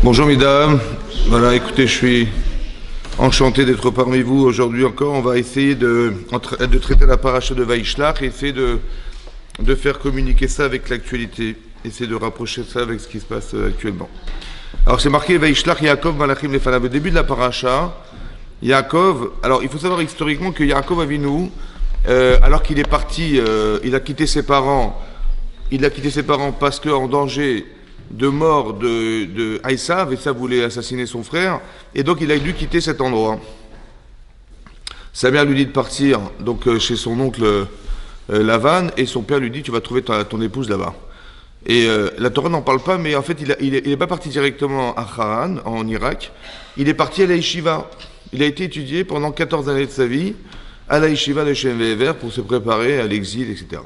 Bonjour mesdames, voilà écoutez je suis enchanté d'être parmi vous aujourd'hui encore. On va essayer de traiter la paracha de Vaishlach et essayer de faire communiquer ça avec l'actualité, essayer de rapprocher ça avec ce qui se passe actuellement. Alors c'est marqué Vaishlach Yaakov Malachim Lefanav. Au début de la paracha, Yaakov, alors il faut savoir historiquement que Yaakov Avinu, alors qu'il est parti, il a quitté ses parents parce qu'en danger de mort de Esav voulait assassiner son frère, et donc il a dû quitter cet endroit. Sa mère lui dit de partir donc chez son oncle Lavan, et son père lui dit tu vas trouver ton épouse là-bas. Et la Torah n'en parle pas, mais en fait il est pas parti directement à Haran, en Irak, il est parti à la Yeshiva. Il a été étudié pendant 14 années de sa vie à la Yeshiva de Shem Ve'ever pour se préparer à l'exil, etc.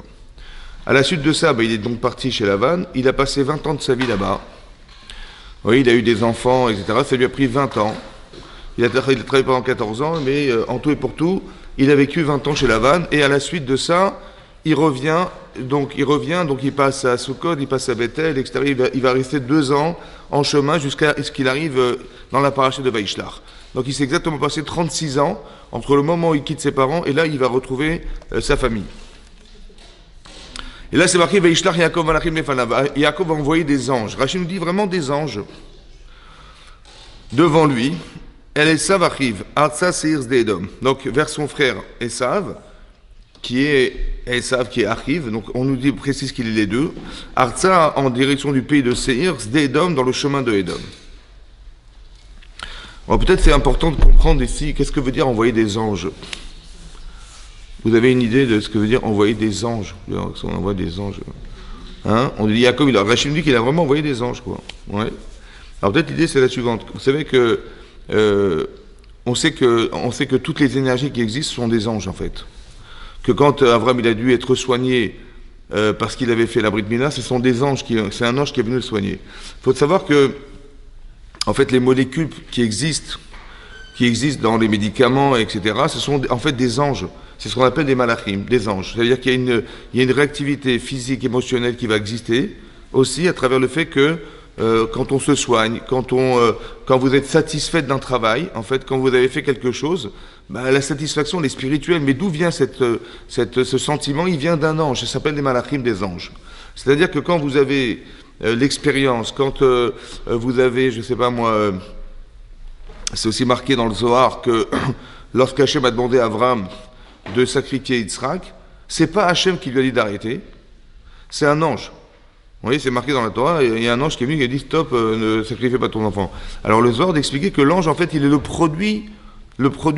À la suite de ça, il est donc parti chez Lavan. Il a passé 20 ans de sa vie là-bas. Oui, il a eu des enfants, etc. Ça lui a pris 20 ans. Il a travaillé pendant 14 ans, mais en tout et pour tout, il a vécu 20 ans chez Lavan. Et à la suite de ça, il revient, donc il passe à Sukkot, il passe à Bethel, etc. Il va rester 2 ans en chemin jusqu'à ce qu'il arrive dans la paracha de Vaishlach. Donc il s'est exactement passé 36 ans entre le moment où il quitte ses parents et là, il va retrouver sa famille. Et là, c'est marqué Vaishlach Yaakov Malachim Lefanav. Yaakov a envoyé des anges. Rachid nous dit vraiment des anges devant lui. El Esav arrive, Artsa Seir Edom. Donc vers son frère Esav, qui est Achiv. Donc on nous dit précise qu'il est les deux. Artsa en direction du pays de Seir, Edom dans le chemin de Edom. Alors peut-être c'est important de comprendre ici qu'est-ce que veut dire envoyer des anges. Vous avez une idée de ce que veut dire envoyer des anges? On envoie des anges. Hein? On dit Yaakov, Rachid nous dit qu'il a vraiment envoyé des anges, quoi. Ouais. Alors peut-être l'idée c'est la suivante. Vous savez que on sait que toutes les énergies qui existent sont des anges en fait. Que quand Abraham il a dû être soigné parce qu'il avait fait la Brit Mila, c'est un ange qui est venu le soigner. Il faut savoir que en fait les molécules qui existent dans les médicaments, etc., ce sont en fait des anges. C'est ce qu'on appelle des malachim, des anges. C'est-à-dire qu'il y a une réactivité physique, émotionnelle qui va exister aussi à travers le fait que quand on se soigne, quand vous êtes satisfait d'un travail, en fait, quand vous avez fait quelque chose, la satisfaction elle est spirituelle. Mais d'où vient ce sentiment? Il vient d'un ange. Ça s'appelle des malachim, des anges. C'est-à-dire que quand vous avez l'expérience, quand vous avez, je sais pas moi, c'est aussi marqué dans le Zohar que lorsqu'Hachem a demandé à Abraham de sacrifier Yitzhak, c'est pas Hachem qui lui a dit d'arrêter, c'est un ange. Vous voyez, c'est marqué dans la Torah, il y a un ange qui est venu et qui a dit stop, ne sacrifie pas ton enfant. Alors le Zohar d'expliquer que l'ange, en fait, il est le produit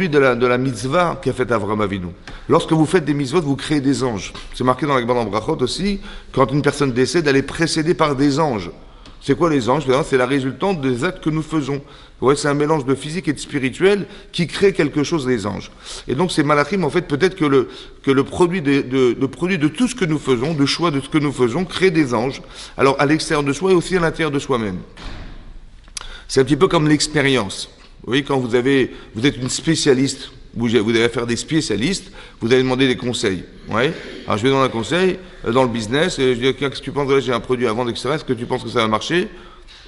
de la mitzvah qu'a fait Avraham Avinu. Lorsque vous faites des mitzvot, vous créez des anges. C'est marqué dans la Gemara Brachot aussi, quand une personne décède, elle est précédée par des anges. C'est quoi les anges? C'est la résultante des actes que nous faisons. Ouais, c'est un mélange de physique et de spirituel qui crée quelque chose, les anges. Et donc ces malachim, en fait, peut-être que le produit de tout ce que nous faisons, de choix de ce que nous faisons, crée des anges. Alors à l'extérieur de soi et aussi à l'intérieur de soi-même. C'est un petit peu comme l'expérience. Vous voyez, quand vous êtes une spécialiste, vous allez affaire des spécialistes, vous allez demander des conseils. Ouais. Alors je vais demander un conseil dans le business, et je dis qu'est-ce que tu penses, là j'ai un produit à vendre, etc. Est-ce que tu penses que ça va marcher?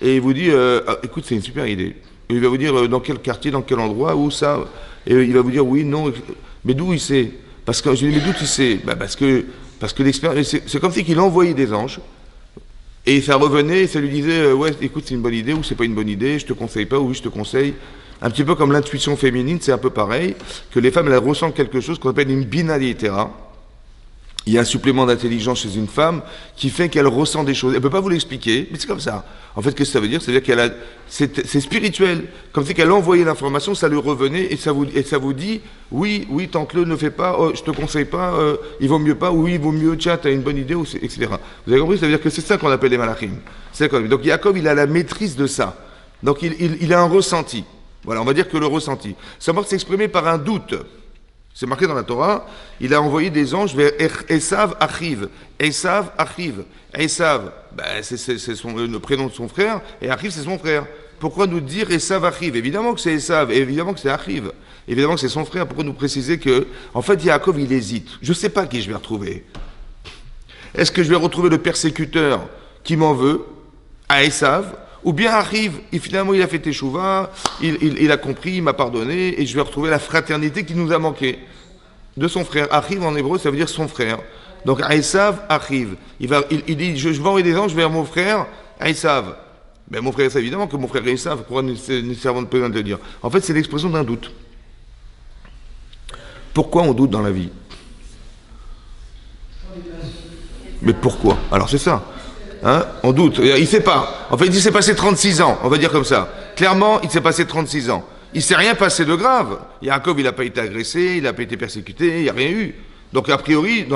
Et il vous dit, écoute, c'est une super idée. Et il va vous dire dans quel quartier, dans quel endroit, où ça. Et il va vous dire oui, non. Mais d'où il sait? Parce que je lui dis, mais d'où tu sais? Parce que l'expérience, c'est comme si qu'il envoyait des anges. Et ça revenait, et ça lui disait, ouais, écoute, c'est une bonne idée, ou c'est pas une bonne idée, je te conseille pas, ou oui, je te conseille. Un petit peu comme l'intuition féminine, c'est un peu pareil, que les femmes, elles ressentent quelque chose qu'on appelle une bina litera. Il y a un supplément d'intelligence chez une femme qui fait qu'elle ressent des choses. Elle ne peut pas vous l'expliquer, mais c'est comme ça. En fait, qu'est-ce que ça veut dire? C'est-à-dire c'est spirituel. Comme si qu'elle a envoyé l'information, ça lui revenait, et ça vous dit, oui, tente-le, ne fais pas, je te conseille pas, il vaut mieux pas, oui, il vaut mieux, tiens, t'as une bonne idée, etc. Vous avez compris? Ça veut dire que c'est ça qu'on appelle les malachim. Donc Yaakov, il a la maîtrise de ça. Donc il a un ressenti. Voilà, on va dire que le ressenti. Ça va s'exprimer par un doute. C'est marqué dans la Torah, il a envoyé des anges vers Esav Achiv. Esav Achiv. Esav, c'est le prénom de son frère, et Achiv, c'est son frère. Pourquoi nous dire Esav Achiv? Évidemment que c'est Esav, et évidemment que c'est Achiv. Évidemment que c'est son frère. Pourquoi nous préciser que, en fait, Yaakov, il hésite. Je ne sais pas qui je vais retrouver. Est-ce que je vais retrouver le persécuteur qui m'en veut, à Esav, Ou bien arrive, et finalement il a fait teshuva, il a compris, il m'a pardonné, et je vais retrouver la fraternité qui nous a manqué. De son frère. Arrive en hébreu, ça veut dire son frère. Donc Esav arrive. Il dit, je vais envoyer des anges vers mon frère Esav. Ben mon frère Esav, évidemment que mon frère Esav, pourquoi nécessairement de besoin de le dire. En fait, c'est l'expression d'un doute. Pourquoi on doute dans la vie? Mais pourquoi? Alors c'est ça. Hein, on doute. Il ne sait pas. En fait, il s'est passé 36 ans, on va dire comme ça. Clairement, il s'est passé 36 ans. Il ne s'est rien passé de grave. Yaakov, il n'a pas été agressé, il n'a pas été persécuté, il n'y a rien eu. Donc, a priori,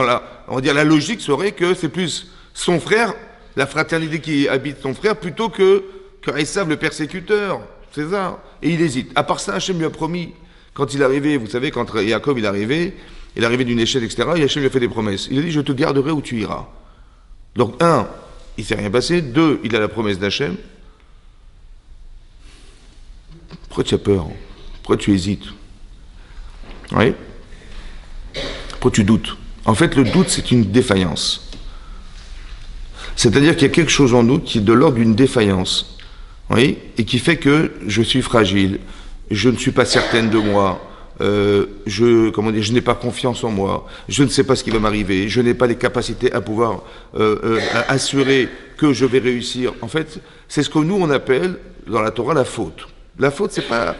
on va dire la logique serait que c'est plus son frère, la fraternité qui habite son frère, plutôt que Esav, le persécuteur. C'est ça. Et il hésite. À part ça, Hachem lui a promis, quand il est arrivé, vous savez, quand Yaakov il est arrivé d'une échelle, etc., et Hachem lui a fait des promesses. Il a dit, je te garderai où tu iras. Donc, il ne s'est rien passé. 2, il a la promesse d'Hachem. Pourquoi tu as peur? Pourquoi tu hésites? Oui. Pourquoi tu doutes? En fait, le doute, c'est une défaillance. C'est-à-dire qu'il y a quelque chose en nous qui est de l'ordre d'une défaillance. Oui, et qui fait que je suis fragile, je ne suis pas certaine de moi, je n'ai pas confiance en moi, je ne sais pas ce qui va m'arriver, je n'ai pas les capacités à pouvoir assurer que je vais réussir. En fait, c'est ce que nous on appelle dans la Torah la faute. La faute, c'est pas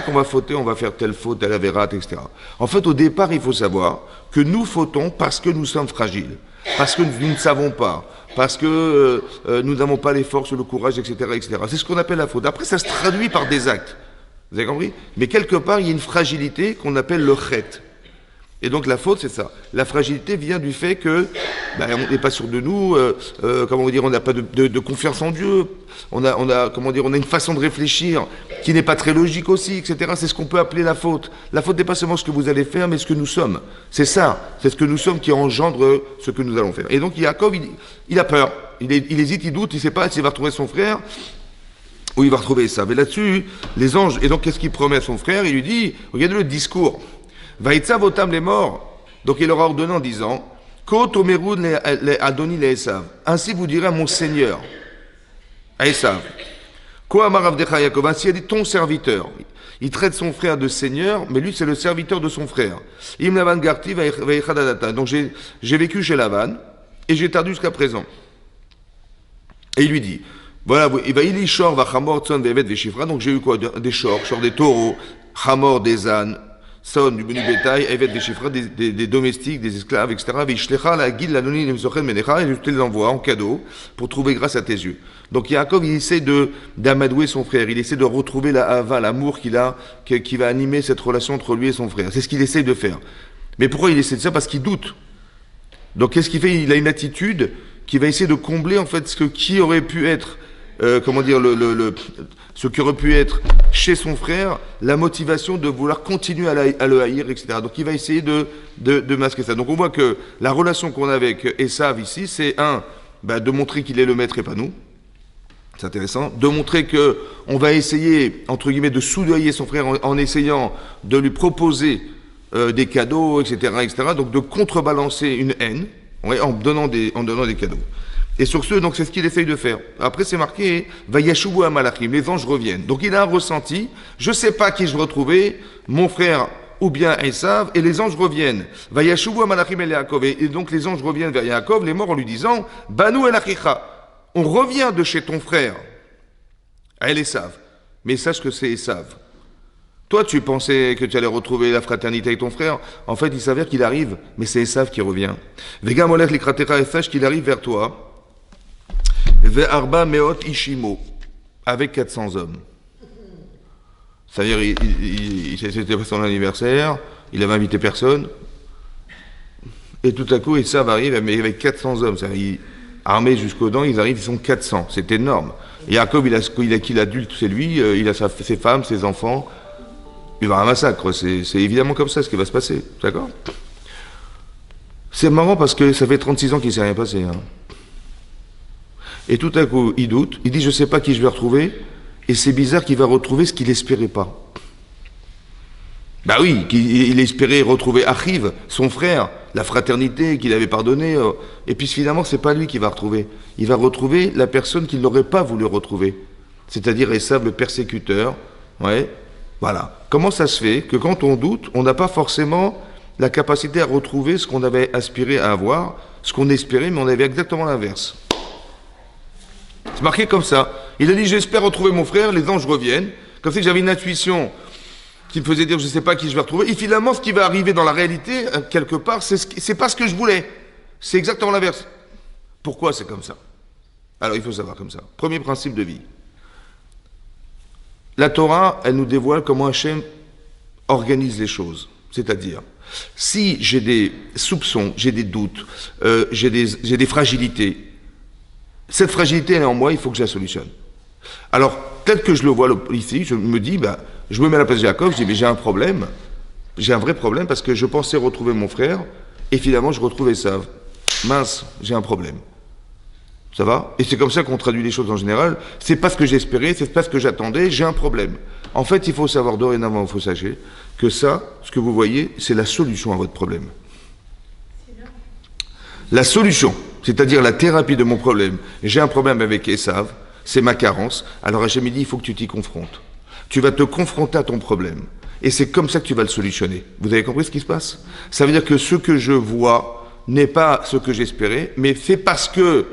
qu'on va fauter, on va faire telle faute, telle avérat, etc. En fait, au départ, il faut savoir que nous fautons parce que nous sommes fragiles, parce que nous ne savons pas, parce que nous n'avons pas les forces, le courage, etc., etc. C'est ce qu'on appelle la faute. Après, ça se traduit par des actes. Vous avez compris? Mais quelque part, il y a une fragilité qu'on appelle le chet. Et donc la faute, c'est ça. La fragilité vient du fait que on n'est pas sûr de nous, comment dire, on n'a pas de confiance en Dieu. On a une façon de réfléchir qui n'est pas très logique aussi, etc. C'est ce qu'on peut appeler la faute. La faute n'est pas seulement ce que vous allez faire, mais ce que nous sommes. C'est ça. C'est ce que nous sommes qui engendre ce que nous allons faire. Et donc Yaakov, il a peur. Il hésite, il doute, il ne sait pas s'il va retrouver son frère ou il va retrouver ça. Mais là-dessus, les anges. Et donc qu'est-ce qu'il promet à son frère? Il lui dit, regardez le discours. Vaïtza votam les morts. Donc il leur a ordonné en disant, Ko tomerud le Adoni le Esav. Ainsi vous direz à mon Seigneur, à Esav. Ko amar avdecha Yaakov. Ainsi a dit ton serviteur. Il traite son frère de Seigneur, mais lui c'est le serviteur de son frère. Im Lavan garti vaïchadadata. Donc j'ai vécu chez Lavan et j'ai tardu jusqu'à présent. Et il lui dit, voilà, il va ili shor va chamor tson vevet veshifra. Donc j'ai eu quoi? Des shor des taureaux, chamor des ânes. Son du menu bétail, evet des chiffres, des domestiques, des esclaves, etc. Et je te les envoie en cadeau pour trouver grâce à tes yeux. Donc Yaakov, il essaie d'amadouer son frère, il essaie de retrouver la hava, l'amour qu'il a, qui va animer cette relation entre lui et son frère. C'est ce qu'il essaie de faire. Mais pourquoi il essaie de ça? Parce qu'il doute. Donc qu'est-ce qu'il fait? Il a une attitude qui va essayer de combler en fait ce qui aurait pu être, ce qui aurait pu être chez son frère, la motivation de vouloir continuer à le haïr, etc. Donc il va essayer de masquer ça. Donc on voit que la relation qu'on a avec Esav ici, c'est de montrer qu'il est le maître et pas nous. C'est intéressant. De montrer que on va essayer, entre guillemets, de soudoyer son frère en essayant de lui proposer des cadeaux, etc., etc. Donc de contrebalancer une haine, en donnant des cadeaux. Et sur ce, donc c'est ce qu'il essaye de faire. Après, c'est marqué, Vayashuvu Amalachim, les anges reviennent. Donc il a un ressenti, je ne sais pas qui je vais retrouver, mon frère ou bien Esav, et les anges reviennent. Vayashuvu Amalachim el Yaakov. Et donc les anges reviennent vers Yaakov, les morts, en lui disant, Banu el Achicha, on revient de chez ton frère, à El Esav. Mais sache que c'est Esav. Toi, tu pensais que tu allais retrouver la fraternité avec ton frère. En fait, il s'avère qu'il arrive, mais c'est Esav qui revient. Vega molech likratecha, et sache qu'il arrive vers toi. Ve'arba meot ishimo, avec 400 hommes. C'est-à-dire, c'était pas son anniversaire, il avait invité personne, et tout à coup, Esav arrive, mais avec 400 hommes. C'est-à-dire, armés jusqu'aux dents, ils arrivent, ils sont 400. C'est énorme. Et Jacob, il a qui l'adulte, c'est lui, il a ses femmes, ses enfants. Il va avoir un massacre. C'est évidemment comme ça ce qui va se passer. D'accord? C'est marrant parce que ça fait 36 ans qu'il ne s'est rien passé. Hein. Et tout à coup, il doute. Il dit, je ne sais pas qui je vais retrouver. Et c'est bizarre qu'il va retrouver ce qu'il n'espérait pas. Bah oui, il espérait retrouver Achiv, son frère, la fraternité qu'il avait pardonnée. Et puis finalement, c'est pas lui qui va retrouver. Il va retrouver la personne qu'il n'aurait pas voulu retrouver. c'est-à-dire Esav le persécuteur. Ouais, voilà. Comment ça se fait que quand on doute, on n'a pas forcément la capacité à retrouver ce qu'on avait aspiré à avoir, ce qu'on espérait, mais on avait exactement l'inverse. C'est marqué comme ça. Il a dit, j'espère retrouver mon frère, les anges reviennent. Comme si j'avais une intuition qui me faisait dire, je ne sais pas qui je vais retrouver. Et finalement, ce qui va arriver dans la réalité, quelque part, c'est pas ce que je voulais. C'est exactement l'inverse. Pourquoi c'est comme ça? Alors, il faut savoir comme ça. Premier principe de vie. La Torah, elle nous dévoile comment Hachem organise les choses. C'est-à-dire, si j'ai des soupçons, j'ai des doutes, j'ai des fragilités, cette fragilité, elle est en moi, il faut que je la solutionne. Alors, tel que je le vois ici, je me dis, je me mets à la place de Jacob, je dis, mais j'ai un problème, j'ai un vrai problème, parce que je pensais retrouver mon frère, et finalement, je retrouve Esav. Mince, j'ai un problème. Ça va? Et c'est comme ça qu'on traduit les choses en général. C'est pas ce que j'espérais, c'est pas ce que j'attendais, j'ai un problème. En fait, il faut savoir dorénavant, il faut sachez, que ça, ce que vous voyez, c'est la solution à votre problème. La solution, c'est-à-dire la thérapie de mon problème. J'ai un problème avec Esav, c'est ma carence. Alors Hachem dit, il faut que tu t'y confrontes. Tu vas te confronter à ton problème. Et c'est comme ça que tu vas le solutionner. Vous avez compris ce qui se passe? Ça veut dire que ce que je vois n'est pas ce que j'espérais, mais c'est parce que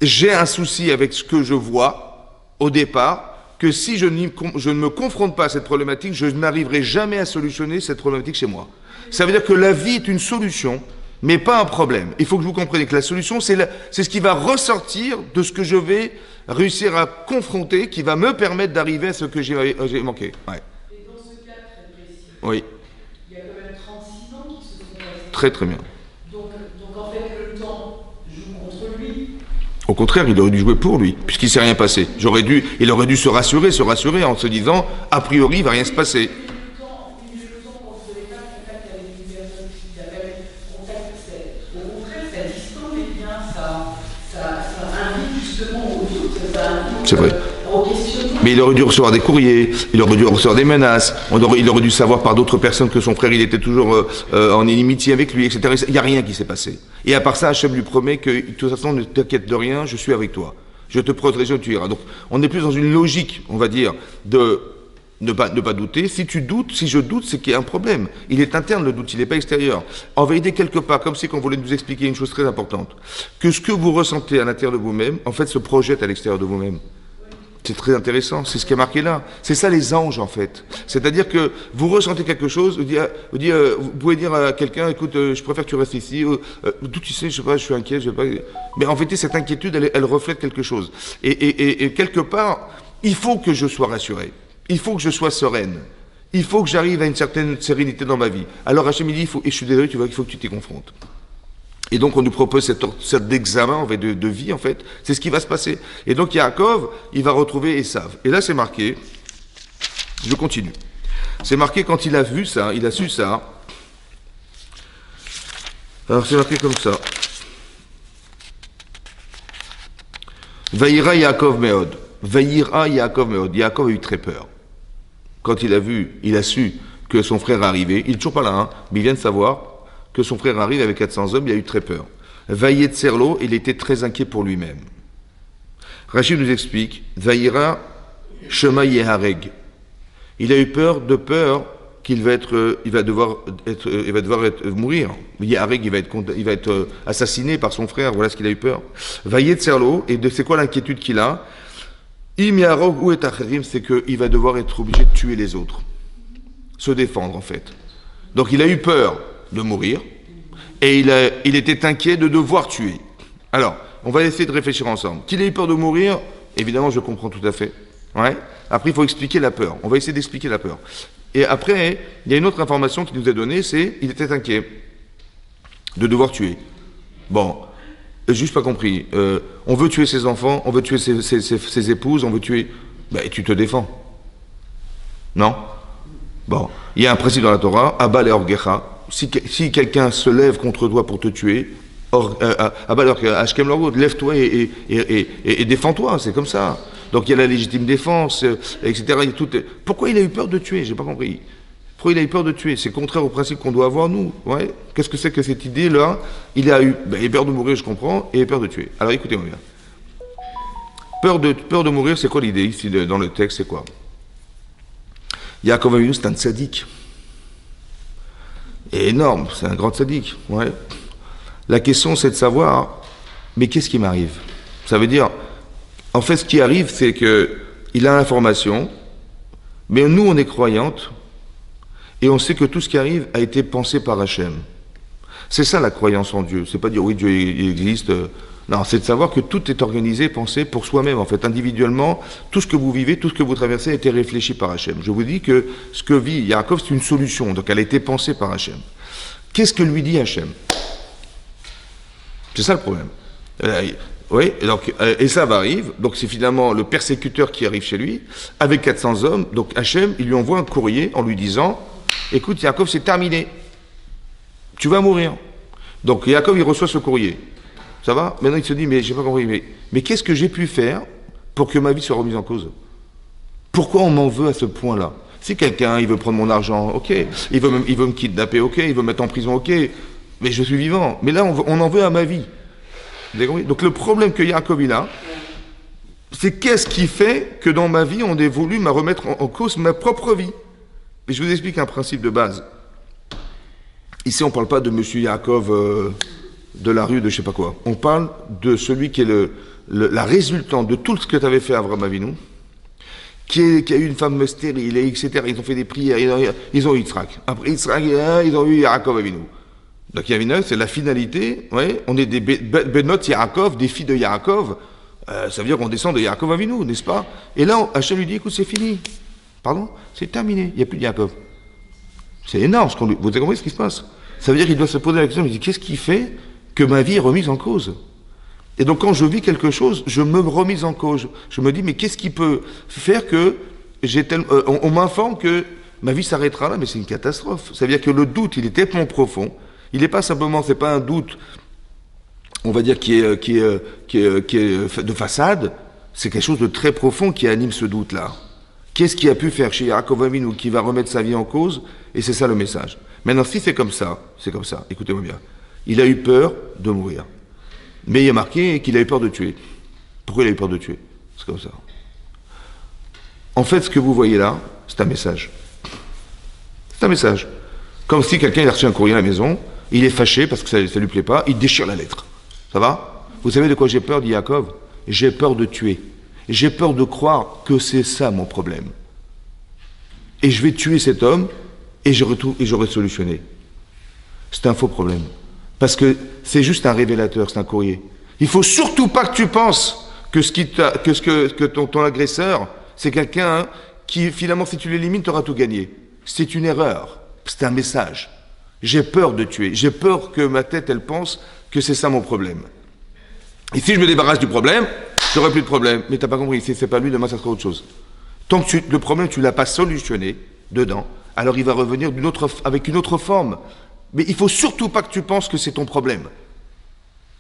j'ai un souci avec ce que je vois au départ, que si je ne me confronte pas à cette problématique, je n'arriverai jamais à solutionner cette problématique chez moi. Ça veut dire que la vie est une solution, mais pas un problème. Il faut que vous compreniez que la solution, c'est ce qui va ressortir de ce que je vais réussir à confronter, qui va me permettre d'arriver à ce que j'ai manqué. Ouais. Et dans ce cas très précis, oui. Il y a quand même 36 ans qui se sont passés. Très très bien. Donc en fait, le temps joue contre lui. Au contraire, il aurait dû jouer pour lui, puisqu'il ne s'est rien passé. Il aurait dû se rassurer en se disant, a priori, il ne va rien se passer. C'est vrai. Mais il aurait dû recevoir des courriers, il aurait dû recevoir des menaces, il aurait dû savoir par d'autres personnes que son frère, il était toujours en inimitié avec lui, etc. Il n'y a rien qui s'est passé. Et à part ça, Hachem lui promet que, de toute façon, ne t'inquiète de rien, je suis avec toi. Je te protégerai, tu iras. Donc, on est plus dans une logique, on va dire, de ne pas douter. Si je doute, c'est qu'il y a un problème. Il est interne, le doute, il n'est pas extérieur. En vérité, quelque part, comme si on voulait nous expliquer une chose très importante, que ce que vous ressentez à l'intérieur de vous-même, en fait, se projette à l'extérieur de vous-même. C'est très intéressant, c'est ce qui est marqué là. C'est ça les anges en fait. C'est-à-dire que vous ressentez quelque chose, vous pouvez dire à quelqu'un, écoute, je préfère que tu restes ici, d'où tu sais, je sais pas, je suis inquiet, je sais pas. Mais en fait, cette inquiétude, elle reflète quelque chose. Et quelque part, il faut que je sois rassuré. Il faut que je sois sereine. Il faut que j'arrive à une certaine sérénité dans ma vie. Alors Hachem dit, et je suis désolé, tu vois qu'il faut que tu t'y confrontes. Et donc on nous propose cette sorte d'examen en fait, de vie en fait, c'est ce qui va se passer. Et donc Yaakov, il va retrouver Esav. Et là c'est marqué, je continue, c'est marqué quand il a vu ça, il a su ça, alors c'est marqué comme ça. Vaïra Yaakov Meod, Vaïra Yaakov Meod, Yaakov a eu très peur. Quand il a vu, il a su que son frère arrivait, il n'est toujours pas là, hein, mais il vient de savoir que son frère arrive avec 400 hommes, il a eu très peur. Vaïe Tserlo, il était très inquiet pour lui-même. Rachid nous explique, Vaïra Shema Yehareg. Il a eu peur qu'il va devoir mourir. Yehareg, il va être assassiné par son frère, voilà ce qu'il a eu peur. Vaïe Tserlo, et c'est quoi l'inquiétude qu'il a? Im Yarog ou et Acherim, c'est qu'il va devoir être obligé de tuer les autres. Se défendre en fait. Donc il a eu peur de mourir, et il était inquiet de devoir tuer. Alors, on va essayer de réfléchir ensemble. Qu'il ait eu peur de mourir, évidemment, je comprends tout à fait. Ouais. Après, il faut expliquer la peur. On va essayer d'expliquer la peur. Et après, il y a une autre information qui nous est donnée, c'est il était inquiet de devoir tuer. Bon, juste pas compris. On veut tuer ses enfants, on veut tuer ses épouses, on veut tuer... Ben, tu te défends. Non? Bon, il y a un principe dans la Torah, Abba le'orgecha. Si quelqu'un se lève contre toi pour te tuer, lève-toi et défends-toi, c'est comme ça. Donc il y a la légitime défense, etc. Pourquoi il a eu peur de tuer? J'ai pas compris. Pourquoi il a eu peur de tuer? C'est contraire au principe qu'on doit avoir nous. Ouais. Qu'est-ce que c'est que cette idée-là? Il a eu peur de mourir, je comprends, et peur de tuer. Alors écoutez-moi bien. Peur de mourir, c'est quoi l'idée ici dans le texte, c'est quoi? Yaakov Avinu, c'est un tzaddik. Et énorme, c'est un grand tzaddik. Ouais. La question, c'est de savoir, mais qu'est-ce qui m'arrive? Ça veut dire, en fait, ce qui arrive, c'est qu'il a l'information, mais nous, on est croyantes, et on sait que tout ce qui arrive a été pensé par Hachem. C'est ça la croyance en Dieu. C'est pas dire oui, Dieu il existe. Non, c'est de savoir que tout est organisé, pensé pour soi-même, en fait, individuellement. Tout ce que vous vivez, tout ce que vous traversez a été réfléchi par Hachem. Je vous dis que ce que vit Yaakov, c'est une solution, donc elle a été pensée par Hachem. Qu'est-ce que lui dit Hachem? C'est ça le problème. Oui, donc Esav arrive, donc c'est finalement le persécuteur qui arrive chez lui, avec 400 hommes, donc Hachem, il lui envoie un courrier en lui disant, écoute Yaakov, c'est terminé, tu vas mourir. Donc Yaakov, il reçoit ce courrier. Ça va? Maintenant, il se dit, mais j'ai pas compris, mais qu'est-ce que j'ai pu faire pour que ma vie soit remise en cause? Pourquoi on m'en veut à ce point-là? Si quelqu'un, il veut prendre mon argent, ok. Il veut me kidnapper, ok. Il veut me mettre en prison, ok. Mais je suis vivant. Mais là, on en veut à ma vie. Vous avez compris? Donc le problème que Yaakov il a, c'est qu'est-ce qui fait que dans ma vie, on ait voulu me remettre en cause ma propre vie? Et je vous explique un principe de base. Ici, on ne parle pas de monsieur Yaakov de la rue de je sais pas quoi. On parle de celui qui est la résultante de tout ce que tu avais fait Avraham Avinu, qui a eu une femme stérile, etc. Ils ont fait des prières, ils ont eu Yitzhak. Après Yitzhak, ils ont eu Yaakov Avinu. Donc Yavina, c'est la finalité. Ouais, on est des Benot Yaakov, des filles de Yaakov. Ça veut dire qu'on descend de Yaakov Avinu, n'est-ce pas? Et là, Hachem lui dit, écoute, c'est fini. Pardon? C'est terminé. Il n'y a plus de Yaakov. C'est énorme. Vous avez compris ce qui se passe? Ça veut dire qu'il doit se poser la question, il dit, qu'est-ce qui fait que ma vie est remise en cause? Et donc quand je vis quelque chose, je me remise en cause. Je me dis, mais qu'est-ce qui peut faire que on m'informe que ma vie s'arrêtera là, mais c'est une catastrophe. Ça veut dire que le doute, il est tellement profond. Il n'est pas simplement, c'est pas un doute, on va dire, qui est de façade. C'est quelque chose de très profond qui anime ce doute-là. Qu'est-ce qui a pu faire chez Yaakov Avinu qui va remettre sa vie en cause? Et c'est ça le message. Maintenant, si c'est comme ça, écoutez-moi bien. Il a eu peur de mourir. Mais il y a marqué qu'il a eu peur de tuer. Pourquoi il a eu peur de tuer? C'est comme ça. En fait, ce que vous voyez là, c'est un message. C'est un message. Comme si quelqu'un a reçu un courrier à la maison, il est fâché parce que ça ne lui plaît pas, il déchire la lettre. Ça va? Vous savez de quoi j'ai peur, dit Yaakov? J'ai peur de tuer. J'ai peur de croire que c'est ça mon problème. Et je vais tuer cet homme et j'aurai solutionné. C'est un faux problème. Parce que c'est juste un révélateur, c'est un courrier. Il ne faut surtout pas que tu penses que ton agresseur, c'est quelqu'un qui, finalement, si tu l'élimines, tu auras tout gagné. C'est une erreur. C'est un message. J'ai peur de tuer. J'ai peur que ma tête, elle pense que c'est ça mon problème. Et si je me débarrasse du problème, j'aurai plus de problème. Mais tu n'as pas compris, si c'est pas lui, demain, ça sera autre chose. Tant que le problème, tu ne l'as pas solutionné dedans, alors il va revenir avec une autre forme. Mais il ne faut surtout pas que tu penses que c'est ton problème.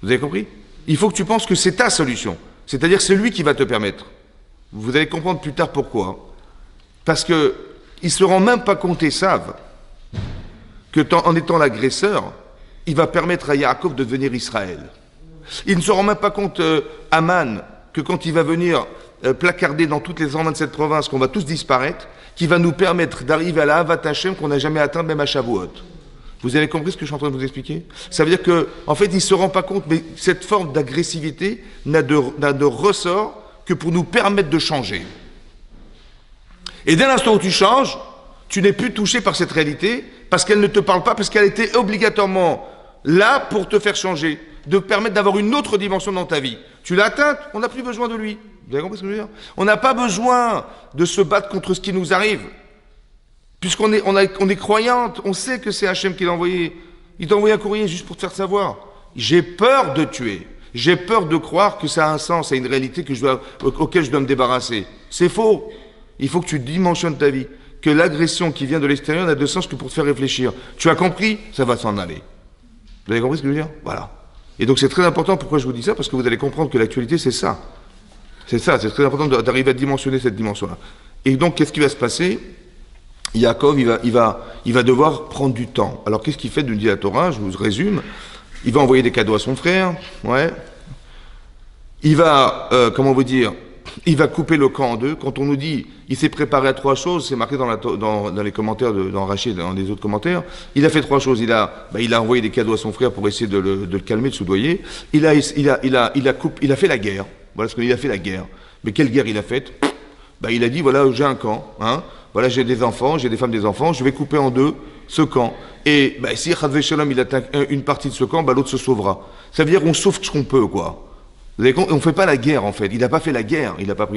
Vous avez compris? Il faut que tu penses que c'est ta solution. C'est-à-dire que c'est lui qui va te permettre. Vous allez comprendre plus tard pourquoi. Parce qu'ils ne se rendent même pas compte et savent qu'en étant l'agresseur, il va permettre à Yaakov de devenir Israël. Ils ne se rendent même pas compte, Aman, que quand il va venir placarder dans toutes les 127 provinces, qu'on va tous disparaître, qui va nous permettre d'arriver à la Havat Hashem qu'on n'a jamais atteint même à Shavuot. Vous avez compris ce que je suis en train de vous expliquer? Ça veut dire que, en fait, il ne se rend pas compte, mais cette forme d'agressivité n'a de ressort que pour nous permettre de changer. Et dès l'instant où tu changes, tu n'es plus touché par cette réalité, parce qu'elle ne te parle pas, parce qu'elle était obligatoirement là pour te faire changer, de permettre d'avoir une autre dimension dans ta vie. Tu l'as atteinte, on n'a plus besoin de lui. Vous avez compris ce que je veux dire? On n'a pas besoin de se battre contre ce qui nous arrive. Puisqu'on est croyante, on sait que c'est Hachem qui l'a envoyé. Il t'a envoyé un courrier juste pour te faire savoir. J'ai peur de tuer. J'ai peur de croire que ça a un sens, c'est une réalité auquel je dois me débarrasser. C'est faux. Il faut que tu dimensionnes ta vie. Que l'agression qui vient de l'extérieur n'a de sens que pour te faire réfléchir. Tu as compris? Ça va s'en aller. Vous avez compris ce que je veux dire? Voilà. Et donc c'est très important, pourquoi je vous dis ça? Parce que vous allez comprendre que l'actualité c'est ça. C'est ça, c'est très important d'arriver à dimensionner cette dimension-là. Et donc qu'est-ce qui va se passer? Yaakov, il va devoir prendre du temps. Alors qu'est-ce qu'il fait d'une dit la Torah? Je vous résume. Il va envoyer des cadeaux à son frère, ouais. Il va, comment vous dire, il va couper le camp en deux. Quand on nous dit, il s'est préparé à 3 choses, c'est marqué dans les commentaires dans Rachid, dans les autres commentaires, il a fait 3 choses. Il a envoyé des cadeaux à son frère pour essayer de le calmer, de soudoyer. Il a fait la guerre. Voilà ce qu'il a fait, la guerre. Mais quelle guerre il a faite? Il a dit, voilà, j'ai un camp, hein. Voilà, j'ai des enfants, j'ai des femmes, des enfants, je vais couper en deux ce camp. Et si Chadvé Shalom, il attaque une partie de ce camp, l'autre se sauvera. Ça veut dire qu'on sauve ce qu'on peut, quoi. Vous avez compris, on ne fait pas la guerre, en fait. Il n'a pas fait la guerre, il n'a pas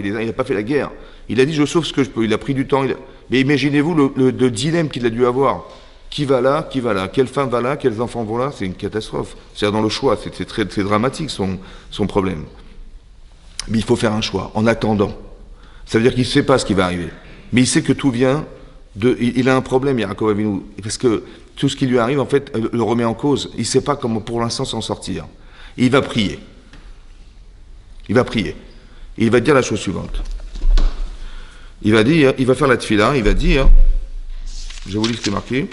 fait la guerre. Il a dit, je sauve ce que je peux. Il a pris du temps. Mais imaginez-vous le dilemme qu'il a dû avoir. Qui va là? Quelle femme va là? Quels enfants vont là? C'est une catastrophe. C'est-à-dire dans le choix, c'est dramatique son problème. Mais il faut faire un choix, en attendant. Ça veut dire qu'il ne sait pas ce qui va arriver. Mais il sait que tout vient il a un problème, Yaakov Avinu, parce que tout ce qui lui arrive, en fait, le remet en cause. Il ne sait pas comment, pour l'instant, s'en sortir. Et il va prier. Il va prier. Et il va dire la chose suivante. Il va faire la tefila, il va dire, je vous lis ce qui est marqué.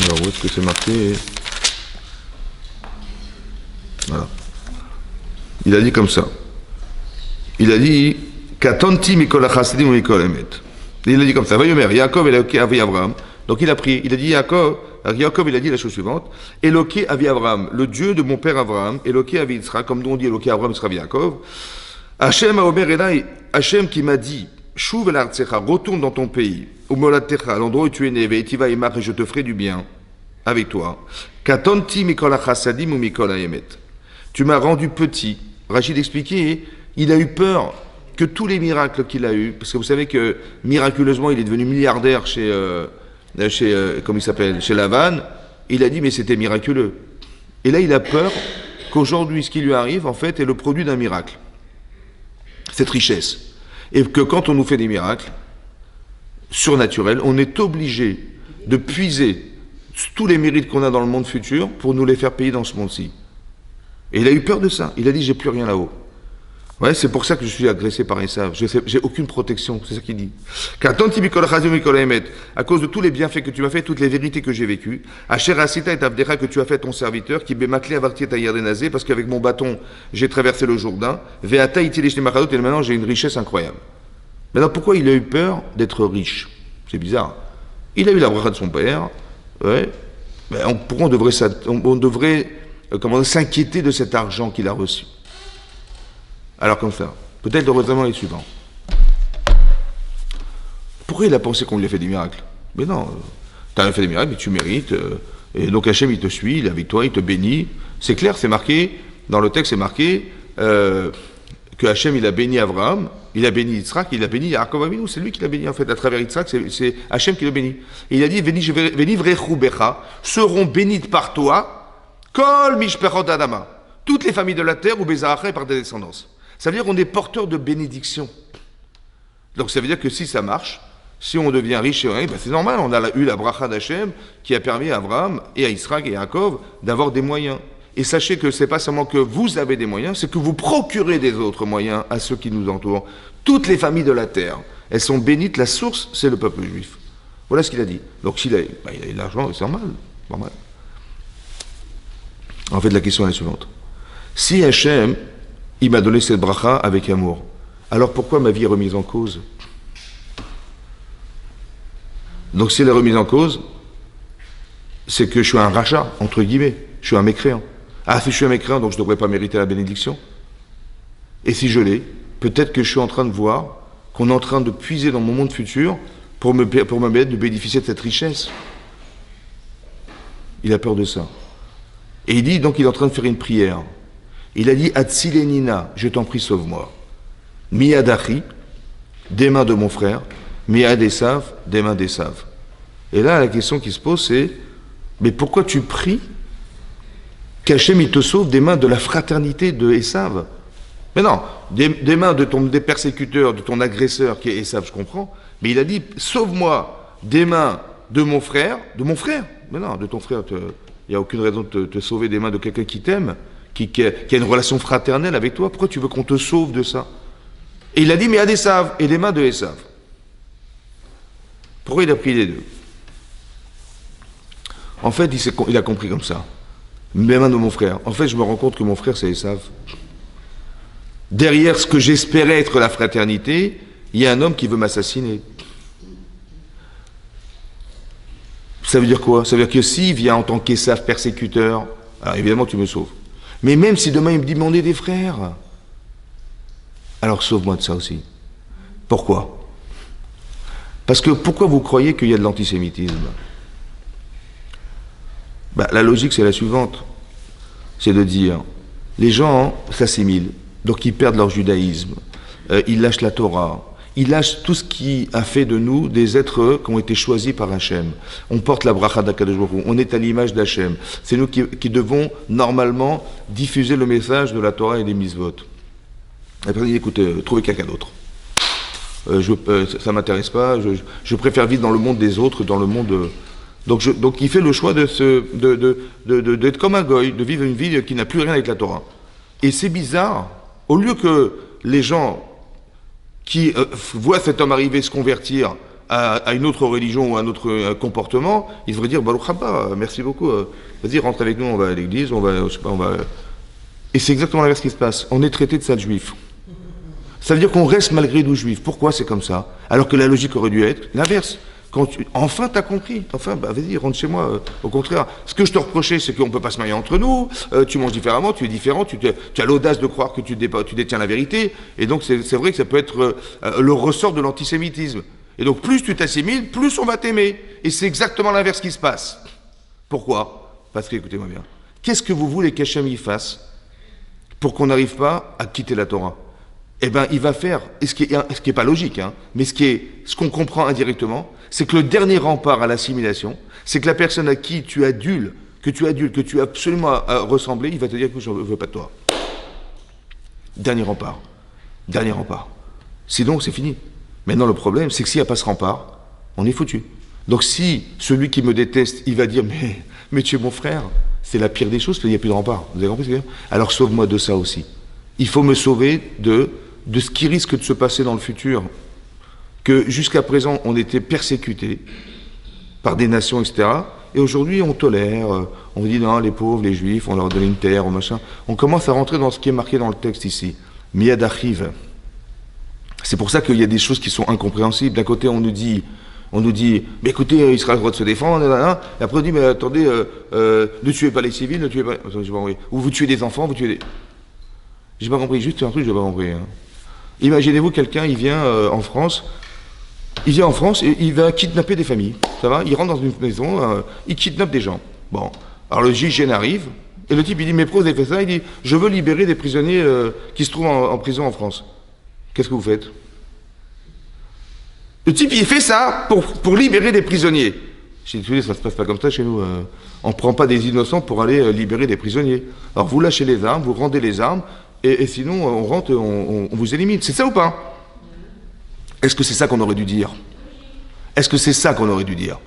Alors, où est-ce que c'est marqué? Voilà. Il a dit comme ça. Il a dit Katonti mikol hachasidim mikol emet. Il a dit comme ça. Vayomer Yaakov Eloké avi Avraham. Donc il a prié. Il a dit Yaakov il a dit la chose suivante. Eloké avi Avraham, le Dieu de mon père Avraham. Eloké avi Yitzhak, comme nous on dit Eloké Avraham Yitzhak Yaakov. Hashem Aomer Elai, Hashem qui m'a dit Shuv el artsecha, retourne dans ton pays. Umolatecha, l'endroit où tu es né. Veitiva imach, et je te ferai du bien avec toi. Katonti mikol hachasadim ou mikol emet. Tu m'as rendu petit. Rachid expliquait, il a eu peur que tous les miracles qu'il a eus, parce que vous savez que miraculeusement il est devenu milliardaire chez comment il s'appelle, chez Lavan, il a dit mais c'était miraculeux. Et là il a peur qu'aujourd'hui ce qui lui arrive en fait est le produit d'un miracle, cette richesse. Et que quand on nous fait des miracles surnaturels, on est obligé de puiser tous les mérites qu'on a dans le monde futur pour nous les faire payer dans ce monde-ci. Et il a eu peur de ça. Il a dit, j'ai plus rien là-haut. Ouais, c'est pour ça que je suis agressé par Esav. J'ai aucune protection, c'est ça qu'il dit. À cause de tous les bienfaits que tu m'as fait, toutes les vérités que j'ai vécues, Asher Asita et Avdecha que tu as fait ton serviteur, qui bémakli avarti ta yerdenazé, parce qu'avec mon bâton, j'ai traversé le Jourdain, Veata itilish nemachadot, et maintenant j'ai une richesse incroyable. Maintenant, pourquoi il a eu peur d'être riche? C'est bizarre. Il a eu la bracha de son père, ouais. Mais pourquoi on devrait comment s'inquiéter de cet argent qu'il a reçu? Alors comme ça, peut-être le raisonnement est suivant. Pourquoi il a pensé qu'on lui a fait des miracles? Mais non, tu as fait des miracles, mais tu mérites, et donc Hachem il te suit, il est avec toi, il te bénit. C'est clair, c'est marqué, dans le texte c'est marqué que Hachem il a béni Abraham, il a béni Yitzhak, il a béni Yaakov Avinu, c'est lui qui l'a béni en fait, à travers Yitzhak, c'est Hachem qui l'a béni. Et il a dit, Veni vrechu becha, seront bénites par toi, Kol mishperot adama, toutes les familles de la terre, ou Bézaracha et par des descendances. Ça veut dire qu'on est porteur de bénédiction. Donc ça veut dire que si ça marche, si on devient riche, c'est normal, on a eu la bracha d'Hachem qui a permis à Abraham et à Yitzhak et à Yaakov d'avoir des moyens. Et sachez que c'est pas seulement que vous avez des moyens, c'est que vous procurez des autres moyens à ceux qui nous entourent. Toutes les familles de la terre, elles sont bénites, la source, c'est le peuple juif. Voilà ce qu'il a dit. Donc s'il a, il a eu de l'argent, c'est normal. En fait, la question est la suivante. Si Hachem, il m'a donné cette bracha avec amour, alors pourquoi ma vie est remise en cause? Donc si elle est remise en cause, c'est que je suis un rachat, entre guillemets, je suis un mécréant. Ah, si je suis un mécréant, donc je ne devrais pas mériter la bénédiction. Et si je l'ai, peut-être que je suis en train de voir qu'on est en train de puiser dans mon monde futur pour me permettre de bénéficier de cette richesse. Il a peur de ça. Et il dit, donc il est en train de faire une prière. Il a dit, Atzilenina, je t'en prie, sauve-moi. Miyadachi, des mains de mon frère, Miyad Esav, des mains d'Esav. Et là, la question qui se pose, c'est, mais pourquoi tu pries qu'Hachem il te sauve des mains de la fraternité de Esav? Mais non, des mains des persécuteurs, de ton agresseur qui est Esav, je comprends, mais il a dit, sauve-moi des mains de mon frère, mais non, de ton frère, il n'y a aucune raison de te sauver des mains de quelqu'un qui t'aime, qui a une relation fraternelle avec toi. Pourquoi tu veux qu'on te sauve de ça? Et il a dit, mais à Esav, et les mains de Esav. Pourquoi il a pris les deux? En fait, il a compris comme ça. Même un de mon frère. En fait, je me rends compte que mon frère, c'est Esav. Derrière ce que j'espérais être la fraternité, il y a un homme qui veut m'assassiner. Ça veut dire quoi? Ça veut dire que s'il vient en tant qu'Esav persécuteur, alors évidemment tu me sauves. Mais même si demain il me dit, mais on est des frères, alors sauve-moi de ça aussi. Pourquoi? Parce que pourquoi vous croyez qu'il y a de l'antisémitisme? La logique c'est la suivante, c'est de dire, les gens s'assimilent, donc ils perdent leur judaïsme, ils lâchent la Torah, ils lâchent tout ce qui a fait de nous des êtres qui ont été choisis par Hachem. On porte la bracha d'Akadosh Baruch Hu, on est à l'image d'Hachem. C'est nous qui devons normalement diffuser le message de la Torah et des mitzvot. Après il dit, écoutez, trouvez quelqu'un d'autre. Ça m'intéresse pas, je préfère vivre dans le monde des autres, dans le monde... Donc il fait le choix d'être comme un goy, de vivre une vie qui n'a plus rien avec la Torah. Et c'est bizarre, au lieu que les gens qui voient cet homme arriver se convertir à une autre religion ou à un autre comportement, ils devraient dire Baruch haba, merci beaucoup, vas-y rentre avec nous, on va à l'église, je sais pas, on va... Et c'est exactement l'inverse qui se passe, on est traité de sale juif. Ça veut dire qu'on reste malgré nous juifs. Pourquoi c'est comme ça? Alors que la logique aurait dû être l'inverse. Enfin, t'as compris. Enfin, vas-y, rentre chez moi. Au contraire, ce que je te reprochais, c'est qu'on ne peut pas se marier entre nous. Tu manges différemment, tu es différent. Tu as l'audace de croire que tu détiens la vérité. Et donc, c'est vrai que ça peut être le ressort de l'antisémitisme. Et donc, plus tu t'assimiles, plus on va t'aimer. Et c'est exactement l'inverse qui se passe. Pourquoi? Parce que, écoutez-moi bien, qu'est-ce que vous voulez qu'Hachem y fasse pour qu'on n'arrive pas à quitter la Torah? Eh bien, il va faire, et ce qui est pas logique, hein, mais ce qu'on comprend indirectement, c'est que le dernier rempart à l'assimilation, c'est que la personne à qui tu adules, que tu as absolument ressemblé, il va te dire que je ne veux pas de toi. Dernier rempart. Dernier rempart. Sinon, c'est fini. Maintenant, le problème, c'est que s'il n'y a pas ce rempart, on est foutu. Donc si celui qui me déteste, il va dire, mais tu es mon frère, c'est la pire des choses, qu'il n'y a plus de rempart. Vous avez compris ce que je veux dire? Alors sauve-moi de ça aussi. Il faut me sauver de ce qui risque de se passer dans le futur, que jusqu'à présent on était persécutés par des nations, etc. Et aujourd'hui on tolère, on dit non, les pauvres, les juifs, on leur donne une terre, ou machin. On commence à rentrer dans ce qui est marqué dans le texte ici. Miyad achiv. C'est pour ça qu'il y a des choses qui sont incompréhensibles. D'un côté on nous dit, mais écoutez, Israël a le droit de se défendre, et après on dit, mais attendez, ne tuez pas les civils, ne tuez pas... Ou vous tuez des enfants, vous tuez des... J'ai pas compris, juste un truc, j'ai pas compris. Hein. Imaginez-vous quelqu'un, il vient en France et il va kidnapper des familles. Ça va? Il rentre dans une maison, il kidnappe des gens. Bon. Alors le GIGN arrive, et le type il dit, mais pourquoi vous avez fait ça? Il dit, je veux libérer des prisonniers qui se trouvent en prison en France. Qu'est-ce que vous faites? Le type il fait ça pour libérer des prisonniers. J'ai dit, ça se passe pas comme ça chez nous. On prend pas des innocents pour aller libérer des prisonniers. Alors vous lâchez les armes, vous rendez les armes, et sinon, on rentre, on vous élimine. C'est ça ou pas? Est-ce que c'est ça qu'on aurait dû dire? Est-ce que c'est ça qu'on aurait dû dire?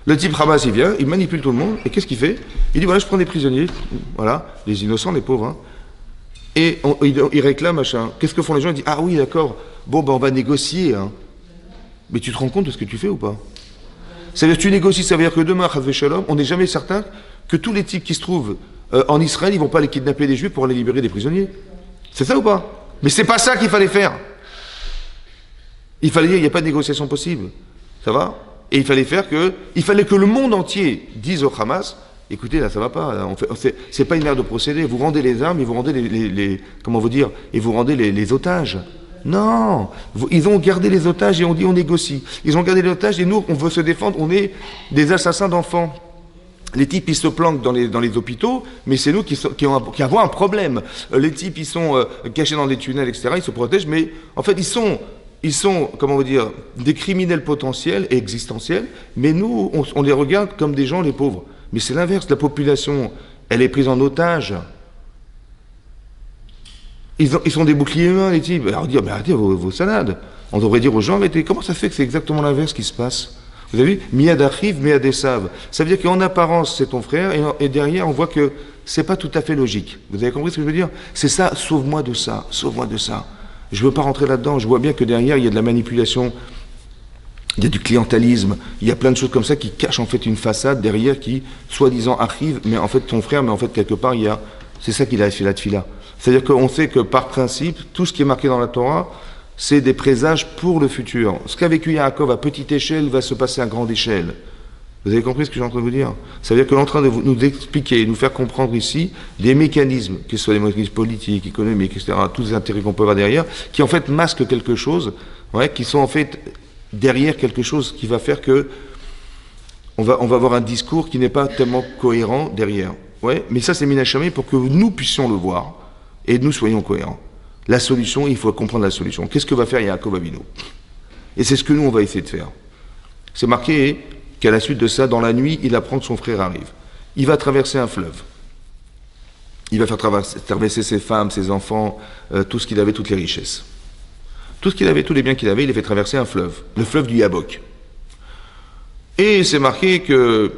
Le type Hamas, il vient, il manipule tout le monde, et qu'est-ce qu'il fait? Il dit, voilà, je prends des prisonniers, voilà, les innocents, les pauvres, hein. Et il réclame, machin. Qu'est-ce que font les gens? Ils disent, ah oui, d'accord, bon, on va négocier, hein. Mais tu te rends compte de ce que tu fais ou pas? C'est-à-dire que tu négocies, ça veut dire que demain, Chas v'Shalom, on n'est jamais certain que tous les types qui se trouvent en Israël, ils vont pas aller kidnapper des juifs pour aller libérer des prisonniers. C'est ça ou pas? Mais c'est pas ça qu'il fallait faire. Il fallait dire, il n'y a pas de négociation possible. Ça va? Et il fallait que le monde entier dise au Hamas, écoutez, là, ça va pas. Là, c'est pas une manière de procéder. Vous rendez les armes et vous rendez comment vous dire, et vous rendez les otages. Non, ils ont gardé les otages et on dit on négocie. Ils ont gardé les otages et nous, on veut se défendre, on est des assassins d'enfants. Les types, ils se planquent dans les hôpitaux, mais c'est nous qui avons un problème. Les types, ils sont cachés dans des tunnels, etc., ils se protègent, mais en fait, ils sont, comment vous dire, des criminels potentiels et existentiels, mais nous, on les regarde comme des gens, les pauvres. Mais c'est l'inverse, la population, elle est prise en otage. Ils sont des boucliers humains, les types. Alors dire, mais arrêtez vos salades. On devrait dire aux gens, arrêtez. Comment ça fait que c'est exactement l'inverse qui se passe? Vous avez vu? Miyad achiv, miyad esav. Ça veut dire qu'en apparence, c'est ton frère, et derrière, on voit que c'est pas tout à fait logique. Vous avez compris ce que je veux dire? C'est ça, sauve-moi de ça, sauve-moi de ça. Je veux pas rentrer là-dedans. Je vois bien que derrière, il y a de la manipulation il y a du clientélisme, il y a plein de choses comme ça qui cachent en fait une façade derrière qui, soi-disant, arrive, mais en fait ton frère, mais en fait quelque part, il y a, c'est ça qu'il a fait la tefila. C'est-à-dire qu'on sait que par principe, tout ce qui est marqué dans la Torah, c'est des présages pour le futur. Ce qu'a vécu Yaakov à petite échelle va se passer à grande échelle. Vous avez compris ce que je suis en train de vous dire? Ça veut dire que l'on est en train de nous expliquer, nous faire comprendre ici des mécanismes, que ce soit des mécanismes politiques, économiques, etc., tous les intérêts qu'on peut avoir derrière, qui en fait masquent quelque chose, ouais, qui sont en fait derrière quelque chose qui va faire que on va avoir un discours qui n'est pas tellement cohérent derrière. Ouais, mais ça c'est Minachamé pour que nous puissions le voir et nous soyons cohérents. La solution, il faut comprendre la solution. Qu'est-ce que va faire Yaakov Avinu? Et c'est ce que nous on va essayer de faire. C'est marqué qu'à la suite de ça, dans la nuit, il apprend que son frère arrive. Il va traverser un fleuve. Il va faire traverser ses femmes, ses enfants, tout ce qu'il avait, toutes les richesses. Tout ce qu'il avait, tous les biens qu'il avait, il les fait traverser un fleuve, le fleuve du Yabok. Et c'est marqué que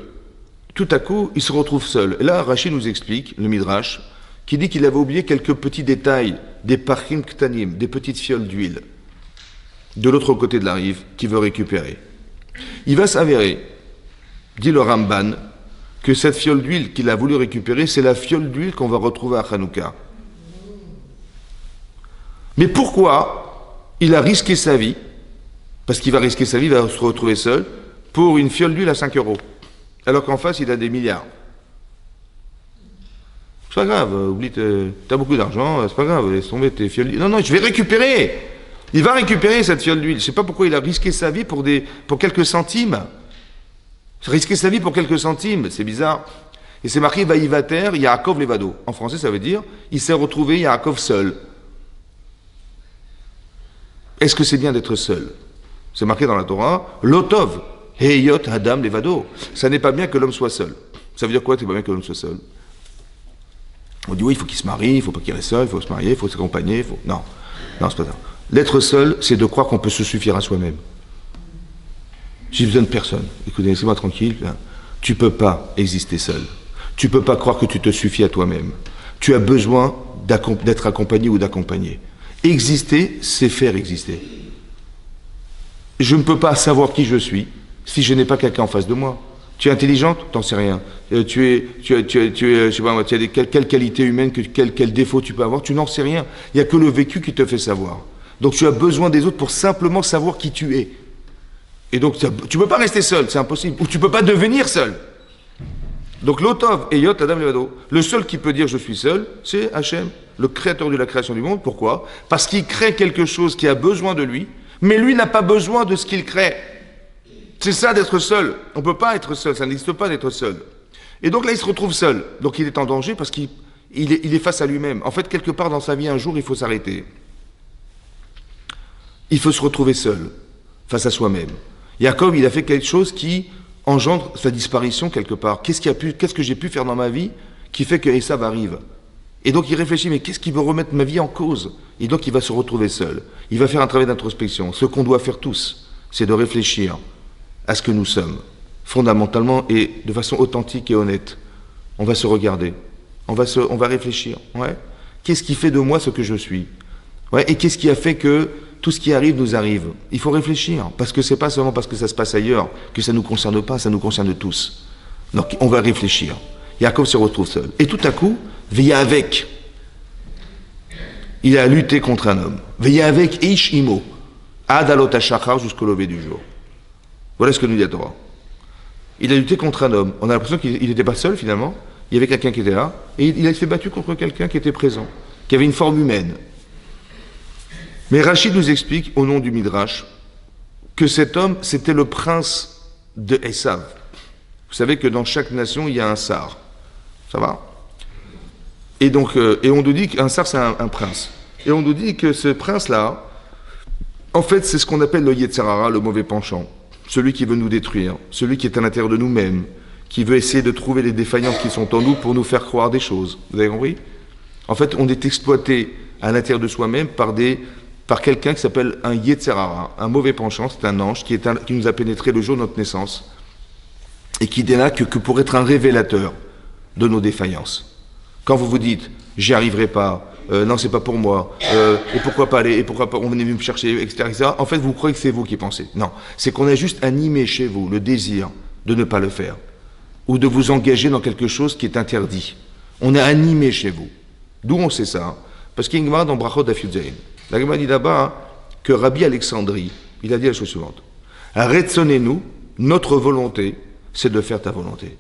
tout à coup, il se retrouve seul. Et là, Rachid nous explique, le Midrash, qui dit qu'il avait oublié quelques petits détails, des parchim ktanim, des petites fioles d'huile, de l'autre côté de la rive, qu'il veut récupérer. Il va s'avérer, dit le Ramban, que cette fiole d'huile qu'il a voulu récupérer, c'est la fiole d'huile qu'on va retrouver à Hanouka. Mais pourquoi il a risqué sa vie, parce qu'il va risquer sa vie, il va se retrouver seul, pour une fiole d'huile à 5 euros, alors qu'en face, il a des milliards? C'est pas grave, oublie, t'as beaucoup d'argent, c'est pas grave, laisse tomber tes fioles d'huile. Non, non, je vais récupérer. Il va récupérer cette fiole d'huile. Je sais pas pourquoi il a risqué sa vie pour quelques centimes. Risquer sa vie pour quelques centimes, c'est bizarre. Et c'est marqué Vaïvater, Yaakov Levado. En français, ça veut dire, il s'est retrouvé Yaakov seul. Est-ce que c'est bien d'être seul? C'est marqué dans la Torah, Lotov, Heyot Adam Levado. Ça n'est pas bien que l'homme soit seul. Ça veut dire quoi, c'est pas bien que l'homme soit seul? On dit oui, il faut qu'il se marie, il faut pas qu'il reste seul, il faut se marier, il faut s'accompagner, il faut... Non, non, c'est pas ça. L'être seul, c'est de croire qu'on peut se suffire à soi-même. J'ai besoin de personne. Écoutez, laissez-moi tranquille. Hein. Tu peux pas exister seul. Tu peux pas croire que tu te suffis à toi-même. Tu as besoin d'être accompagné ou d'accompagner. Exister, c'est faire exister. Je ne peux pas savoir qui je suis si je n'ai pas quelqu'un en face de moi. Tu es intelligente? T'en sais rien. Tu es, je sais pas, tu as quelle qualité humaine, quel défaut tu peux avoir? Tu n'en sais rien. Il n'y a que le vécu qui te fait savoir. Donc tu as besoin des autres pour simplement savoir qui tu es. Et donc tu ne peux pas rester seul, c'est impossible. Ou tu ne peux pas devenir seul. Donc l'Otov et Yot Adam Levado. Le seul qui peut dire je suis seul, c'est Hachem, le créateur de la création du monde. Pourquoi? Parce qu'il crée quelque chose qui a besoin de lui, mais lui n'a pas besoin de ce qu'il crée. C'est ça d'être seul. On ne peut pas être seul, ça n'existe pas d'être seul. Et donc là il se retrouve seul. Donc il est en danger parce qu'il est face à lui-même. En fait, quelque part dans sa vie, un jour, il faut s'arrêter. Il faut se retrouver seul, face à soi-même. Yaakov, il a fait quelque chose qui engendre sa disparition quelque part. Qu'est-ce que j'ai pu faire dans ma vie qui fait que Esav arrive? Et donc il réfléchit, mais qu'est-ce qui veut remettre ma vie en cause? Et donc il va se retrouver seul. Il va faire un travail d'introspection. Ce qu'on doit faire tous, c'est de réfléchir à ce que nous sommes, fondamentalement et de façon authentique et honnête. On va se regarder. On va réfléchir. Ouais. Qu'est-ce qui fait de moi ce que je suis? Ouais. Et qu'est-ce qui a fait que tout ce qui arrive nous arrive? Il faut réfléchir, parce que c'est pas seulement parce que ça se passe ailleurs que ça nous concerne pas, ça nous concerne tous. Donc on va réfléchir. Yaakov se retrouve seul. Et tout à coup, veilla avec. Il a lutté contre un homme. Veilla avec Ish Imo. Adalot Hashachar jusqu'au lever du jour. Voilà ce que nous dit la Torah. Il a lutté contre un homme. On a l'impression qu'il n'était pas seul finalement. Il y avait quelqu'un qui était là. Et il a été battu contre quelqu'un qui était présent, qui avait une forme humaine. Mais Rachid nous explique, au nom du Midrash, que cet homme, c'était le prince de Esav. Vous savez que dans chaque nation, il y a un sar. Ça va? Et donc, et on nous dit qu'un sar, c'est un prince. Et on nous dit que ce prince-là, en fait, c'est ce qu'on appelle le Yetzer Hara, le mauvais penchant. Celui qui veut nous détruire, celui qui est à l'intérieur de nous-mêmes, qui veut essayer de trouver les défaillances qui sont en nous pour nous faire croire des choses. Vous avez compris? En fait, on est exploité à l'intérieur de soi-même par quelqu'un qui s'appelle un Yetzer Hara, un mauvais penchant, c'est un ange qui nous a pénétré le jour de notre naissance et qui n'est là que pour être un révélateur de nos défaillances. Quand vous vous dites « j'y arriverai pas, non, c'est pas pour moi, et pourquoi pas aller, et pourquoi pas, on venait me chercher, etc., etc. En fait, vous croyez que c'est vous qui pensez. Non, c'est qu'on a juste animé chez vous le désir de ne pas le faire, ou de vous engager dans quelque chose qui est interdit. On a animé chez vous. D'où on sait ça? Parce qu'il y a une Gemara dans Brachot Daf Yud Zayin. La Gemara dit là-bas que Rabbi Alexandrie, il a dit la chose suivante. Retsonez-nous, notre volonté, c'est de faire ta volonté.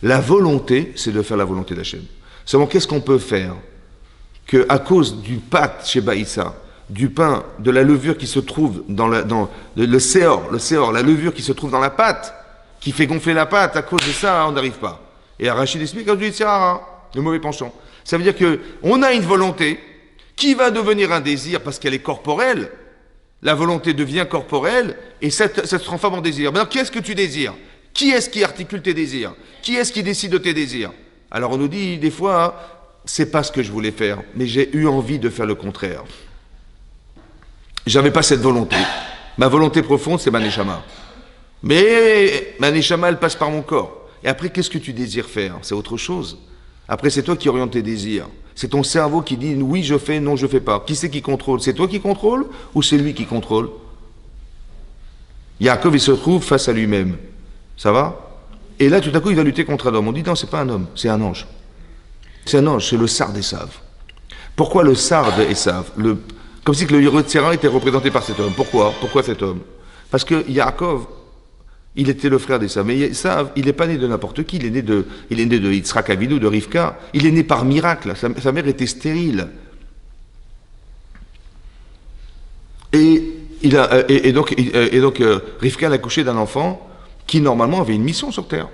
La volonté, c'est de faire la volonté d'Hachem. Seulement, qu'est-ce qu'on peut faire que, à cause du pâte chez Baïssa, du pain, de la levure qui se trouve dans le séor, la levure qui se trouve dans la pâte, qui fait gonfler la pâte, à cause de ça, on n'arrive pas. Et Rachid explique comme du Yitzhara, le mauvais penchant. Ça veut dire qu'on a une volonté qui va devenir un désir parce qu'elle est corporelle. La volonté devient corporelle et ça se transforme en désir. Maintenant, qu'est-ce que tu désires? Qui est-ce qui articule tes désirs? Qui est-ce qui décide de tes désirs? Alors on nous dit des fois, c'est pas ce que je voulais faire, mais j'ai eu envie de faire le contraire. J'avais pas cette volonté. Ma volonté profonde, c'est ma neshama. Mais ma neshama, elle passe par mon corps. Et après, qu'est-ce que tu désires faire? C'est autre chose. Après, c'est toi qui orientes tes désirs. C'est ton cerveau qui dit oui, je fais, non, je fais pas. Qui c'est qui contrôle? C'est toi qui contrôle ou c'est lui qui contrôle? Yaakov, il se trouve face à lui-même. Ça va? Et là, tout à coup, il va lutter contre un homme. On dit non, c'est pas un homme, c'est un ange. C'est un ange, c'est le sar d'Esav. Pourquoi le sar d'Esav? Comme si que le Yetzirah était représenté par cet homme. Pourquoi? Pourquoi cet homme? Parce que Yaakov, il était le frère d'Esav. Mais Esav, il n'est pas né de n'importe qui. Il est né de Yitzhak Avinu, de Rivka. Il est né par miracle. Sa mère était stérile. Et donc, Rivka l'a couché d'un enfant qui, normalement, avait une mission sur terre.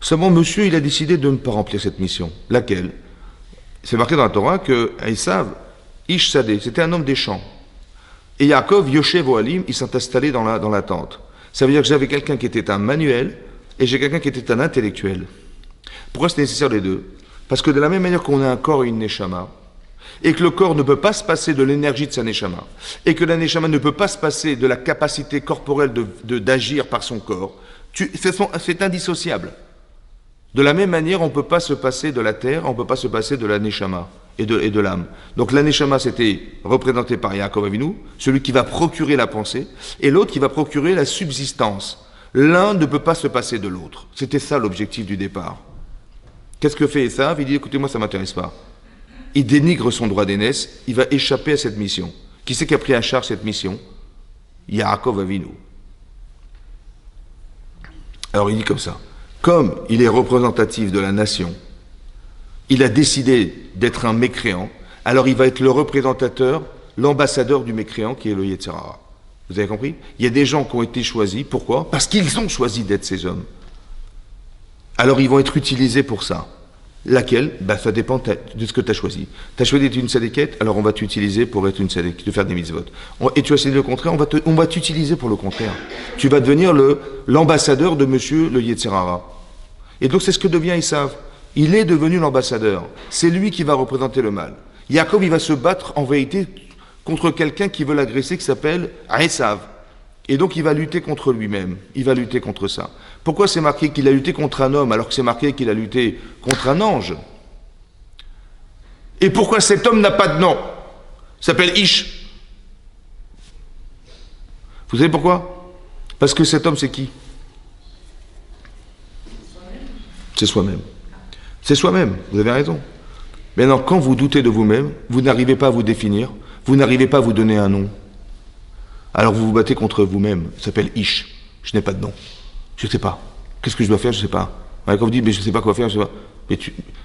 Seulement, monsieur, il a décidé de ne pas remplir cette mission. Laquelle? C'est marqué dans la Torah que Esav, Ish Sadeh, c'était un homme des champs. Et Yaakov, Yoshev Ohalim, il s'est installé dans la tente. Ça veut dire que j'avais quelqu'un qui était un manuel et j'ai quelqu'un qui était un intellectuel. Pourquoi c'est nécessaire les deux? Parce que de la même manière qu'on a un corps et une neshama, et que le corps ne peut pas se passer de l'énergie de sa neshama, et que la neshama ne peut pas se passer de la capacité corporelle d'agir par son corps, c'est indissociable. De la même manière, on ne peut pas se passer de la terre, on ne peut pas se passer de la neshama et de l'âme. Donc la neshama, c'était représenté par Yaakov Avinu, celui qui va procurer la pensée, et l'autre qui va procurer la subsistance. L'un ne peut pas se passer de l'autre. C'était ça l'objectif du départ. Qu'est-ce que fait Esav? Il dit, écoutez, moi ça ne m'intéresse pas. Il dénigre son droit d'aînesse, il va échapper à cette mission. Qui c'est qui a pris à charge cette mission? Yaakov Avinu. Alors il dit comme ça. Comme il est représentatif de la nation, il a décidé d'être un mécréant, alors il va être le représentateur, l'ambassadeur du mécréant qui est le Yetzirah. Vous avez compris? Il y a des gens qui ont été choisis, pourquoi? Parce qu'ils ont choisi d'être ces hommes. Alors ils vont être utilisés pour ça. Laquelle? Ça dépend de ce que tu as choisi. Tu as choisi d'être une sadéquette, alors on va t'utiliser pour être une sadéquette, de faire des mitzvot. Et tu as choisi le contraire, on va t'utiliser pour le contraire. Tu vas devenir l'ambassadeur de monsieur le Yetzirah. Et donc c'est ce que devient Esav. Il est devenu l'ambassadeur. C'est lui qui va représenter le mal. Yaakov, il va se battre en vérité contre quelqu'un qui veut l'agresser, qui s'appelle Esav. Et donc il va lutter contre lui-même. Il va lutter contre ça. Pourquoi c'est marqué qu'il a lutté contre un homme alors que c'est marqué qu'il a lutté contre un ange? Et pourquoi cet homme n'a pas de nom? Il s'appelle Ish. Vous savez pourquoi? Parce que cet homme, c'est qui? C'est soi-même. C'est soi-même, vous avez raison. Maintenant, quand vous doutez de vous-même, vous n'arrivez pas à vous définir, vous n'arrivez pas à vous donner un nom. Alors vous vous battez contre vous-même. Ça s'appelle Ish. Je n'ai pas de nom. Je ne sais pas. Qu'est-ce que je dois faire? Je ne sais pas. Quand vous dites, mais je ne sais pas quoi faire, je ne sais pas. Mais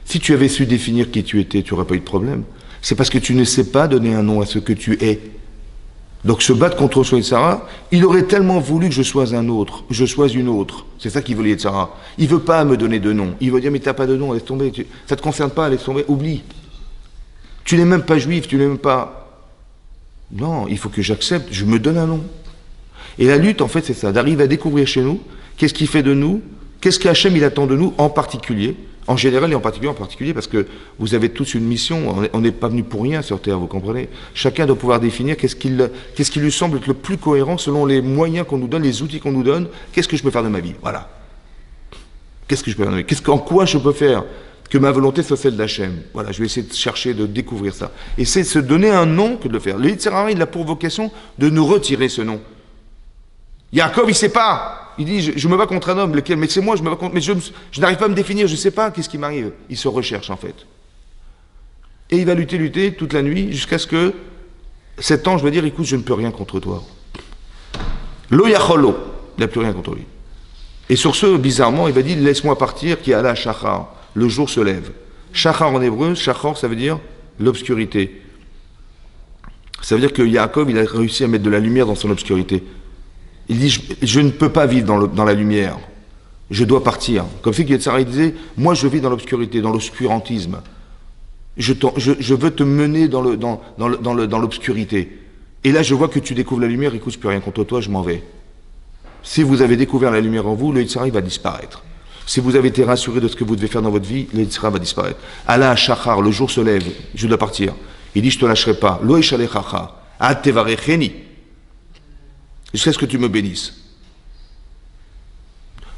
si tu avais su définir qui tu étais, tu n'aurais pas eu de problème. C'est parce que tu ne sais pas donner un nom à ce que tu es. Donc se battre contre Yetzirah, il aurait tellement voulu que je sois un autre, je sois une autre. C'est ça qu'il veut Yetzirah. Il ne veut pas me donner de nom. Il veut dire, mais tu n'as pas de nom, laisse tomber. Ça ne te concerne pas, laisse tomber, oublie. Tu n'es même pas juif, tu n'es même pas... Non, il faut que j'accepte, je me donne un nom. Et la lutte, en fait, c'est ça, d'arriver à découvrir chez nous, qu'est-ce qu'il fait de nous, qu'est-ce qu'Hachem il attend de nous en particulier, en général et en particulier, parce que vous avez tous une mission, on n'est pas venu pour rien sur Terre, vous comprenez? Chacun doit pouvoir définir qu'est-ce qui lui semble être le plus cohérent selon les moyens qu'on nous donne, les outils qu'on nous donne, qu'est-ce que je peux faire de ma vie, voilà. Qu'est-ce que je peux faire de ma vie? En quoi je peux faire que ma volonté soit celle d'Hachem. Voilà, je vais essayer de chercher, de découvrir ça. Et c'est se donner un nom que de le faire. Le Yetzer Hara, il a pour vocation de nous retirer ce nom. Yaakov, il ne sait pas. Il dit, je me bats contre un homme, lequel, mais c'est moi, je me bats contre, mais je n'arrive pas à me définir, je ne sais pas qu'est-ce qui m'arrive. Il se recherche en fait. Et il va lutter toute la nuit jusqu'à ce que cet ange va dire, écoute, je ne peux rien contre toi. Lo yacholo, il n'a plus rien contre lui. Et sur ce, bizarrement, il va dire, laisse-moi partir, qui ala shachar. Le jour se lève. Shachar en hébreu, shachar, ça veut dire l'obscurité. Ça veut dire que Yaakov, il a réussi à mettre de la lumière dans son obscurité. Il dit, je ne peux pas vivre dans la lumière. Je dois partir. Comme si Yetzer Hara disait, moi je vis dans l'obscurité, dans l'obscurantisme. Je veux te mener dans l'obscurité. Et là, je vois que tu découvres la lumière, écoute, je ne peux rien contre toi, je m'en vais. Si vous avez découvert la lumière en vous, le Yetzer Hara va disparaître. Si vous avez été rassuré de ce que vous devez faire dans votre vie, le Yetzer Hara va disparaître. Allah Shachar, le jour se lève, je dois partir. Il dit, je ne te lâcherai pas. Lo eshalechacha, ad tevarecheni. Jusqu'à ce que tu me bénisses.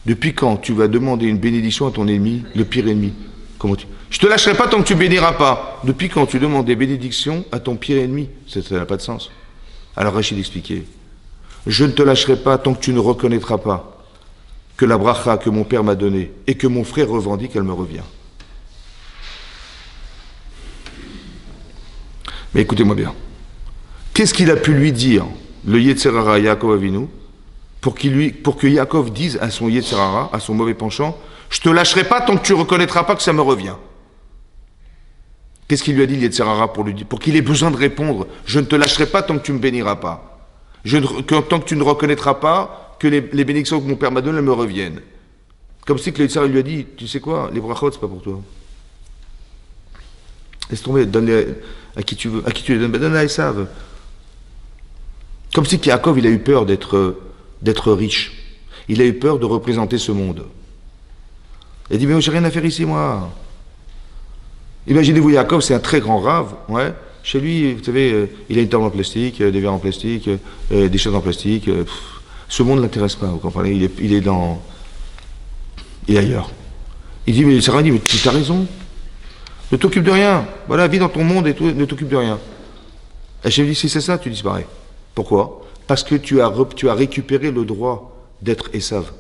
Depuis quand tu vas demander une bénédiction à ton ennemi, le pire ennemi? Comment tu... Je ne te lâcherai pas tant que tu ne béniras pas. Depuis quand tu demandes des bénédictions à ton pire ennemi? Ça n'a pas de sens. Alors Rachid expliquait. Je ne te lâcherai pas tant que tu ne reconnaîtras pas que la bracha que mon père m'a donnée et que mon frère revendique, elle me revient. Mais écoutez-moi bien. Qu'est-ce qu'il a pu lui dire, le Yetzer Hara à Yaakov Avinu, pour que Yaakov dise à son Yetzer Hara, à son mauvais penchant, je ne te lâcherai pas tant que tu ne reconnaîtras pas que ça me revient. Qu'est-ce qu'il lui a dit, le Yetzer Hara, pour qu'il ait besoin de répondre, je ne te lâcherai pas tant que tu ne me béniras pas. Tant que tu ne reconnaîtras pas que les bénédictions que mon père m'a données me reviennent. Comme si que le Yetzer Hara lui a dit, tu sais quoi, les brachot, c'est pas pour toi. Laisse tomber, donne-les à qui tu veux. À qui tu les donnes? Donne-les à Esav. Comme si Yaakov, il a eu peur d'être riche. Il a eu peur de représenter ce monde. Il a dit, mais j'ai rien à faire ici, moi. Imaginez-vous, Yaakov, c'est un très grand rave. Ouais. Chez lui, vous savez, il a une table en plastique, des verres en plastique, des chaises en plastique. Ce monde ne l'intéresse pas, vous comprenez? Il est ailleurs. Il dit, mais Sarah dit, mais tu as raison. Ne t'occupe de rien. Voilà, vis dans ton monde et tout, ne t'occupe de rien. Hachem dit, si c'est ça, tu disparais. Pourquoi? Parce que tu as récupéré le droit d'être Esav.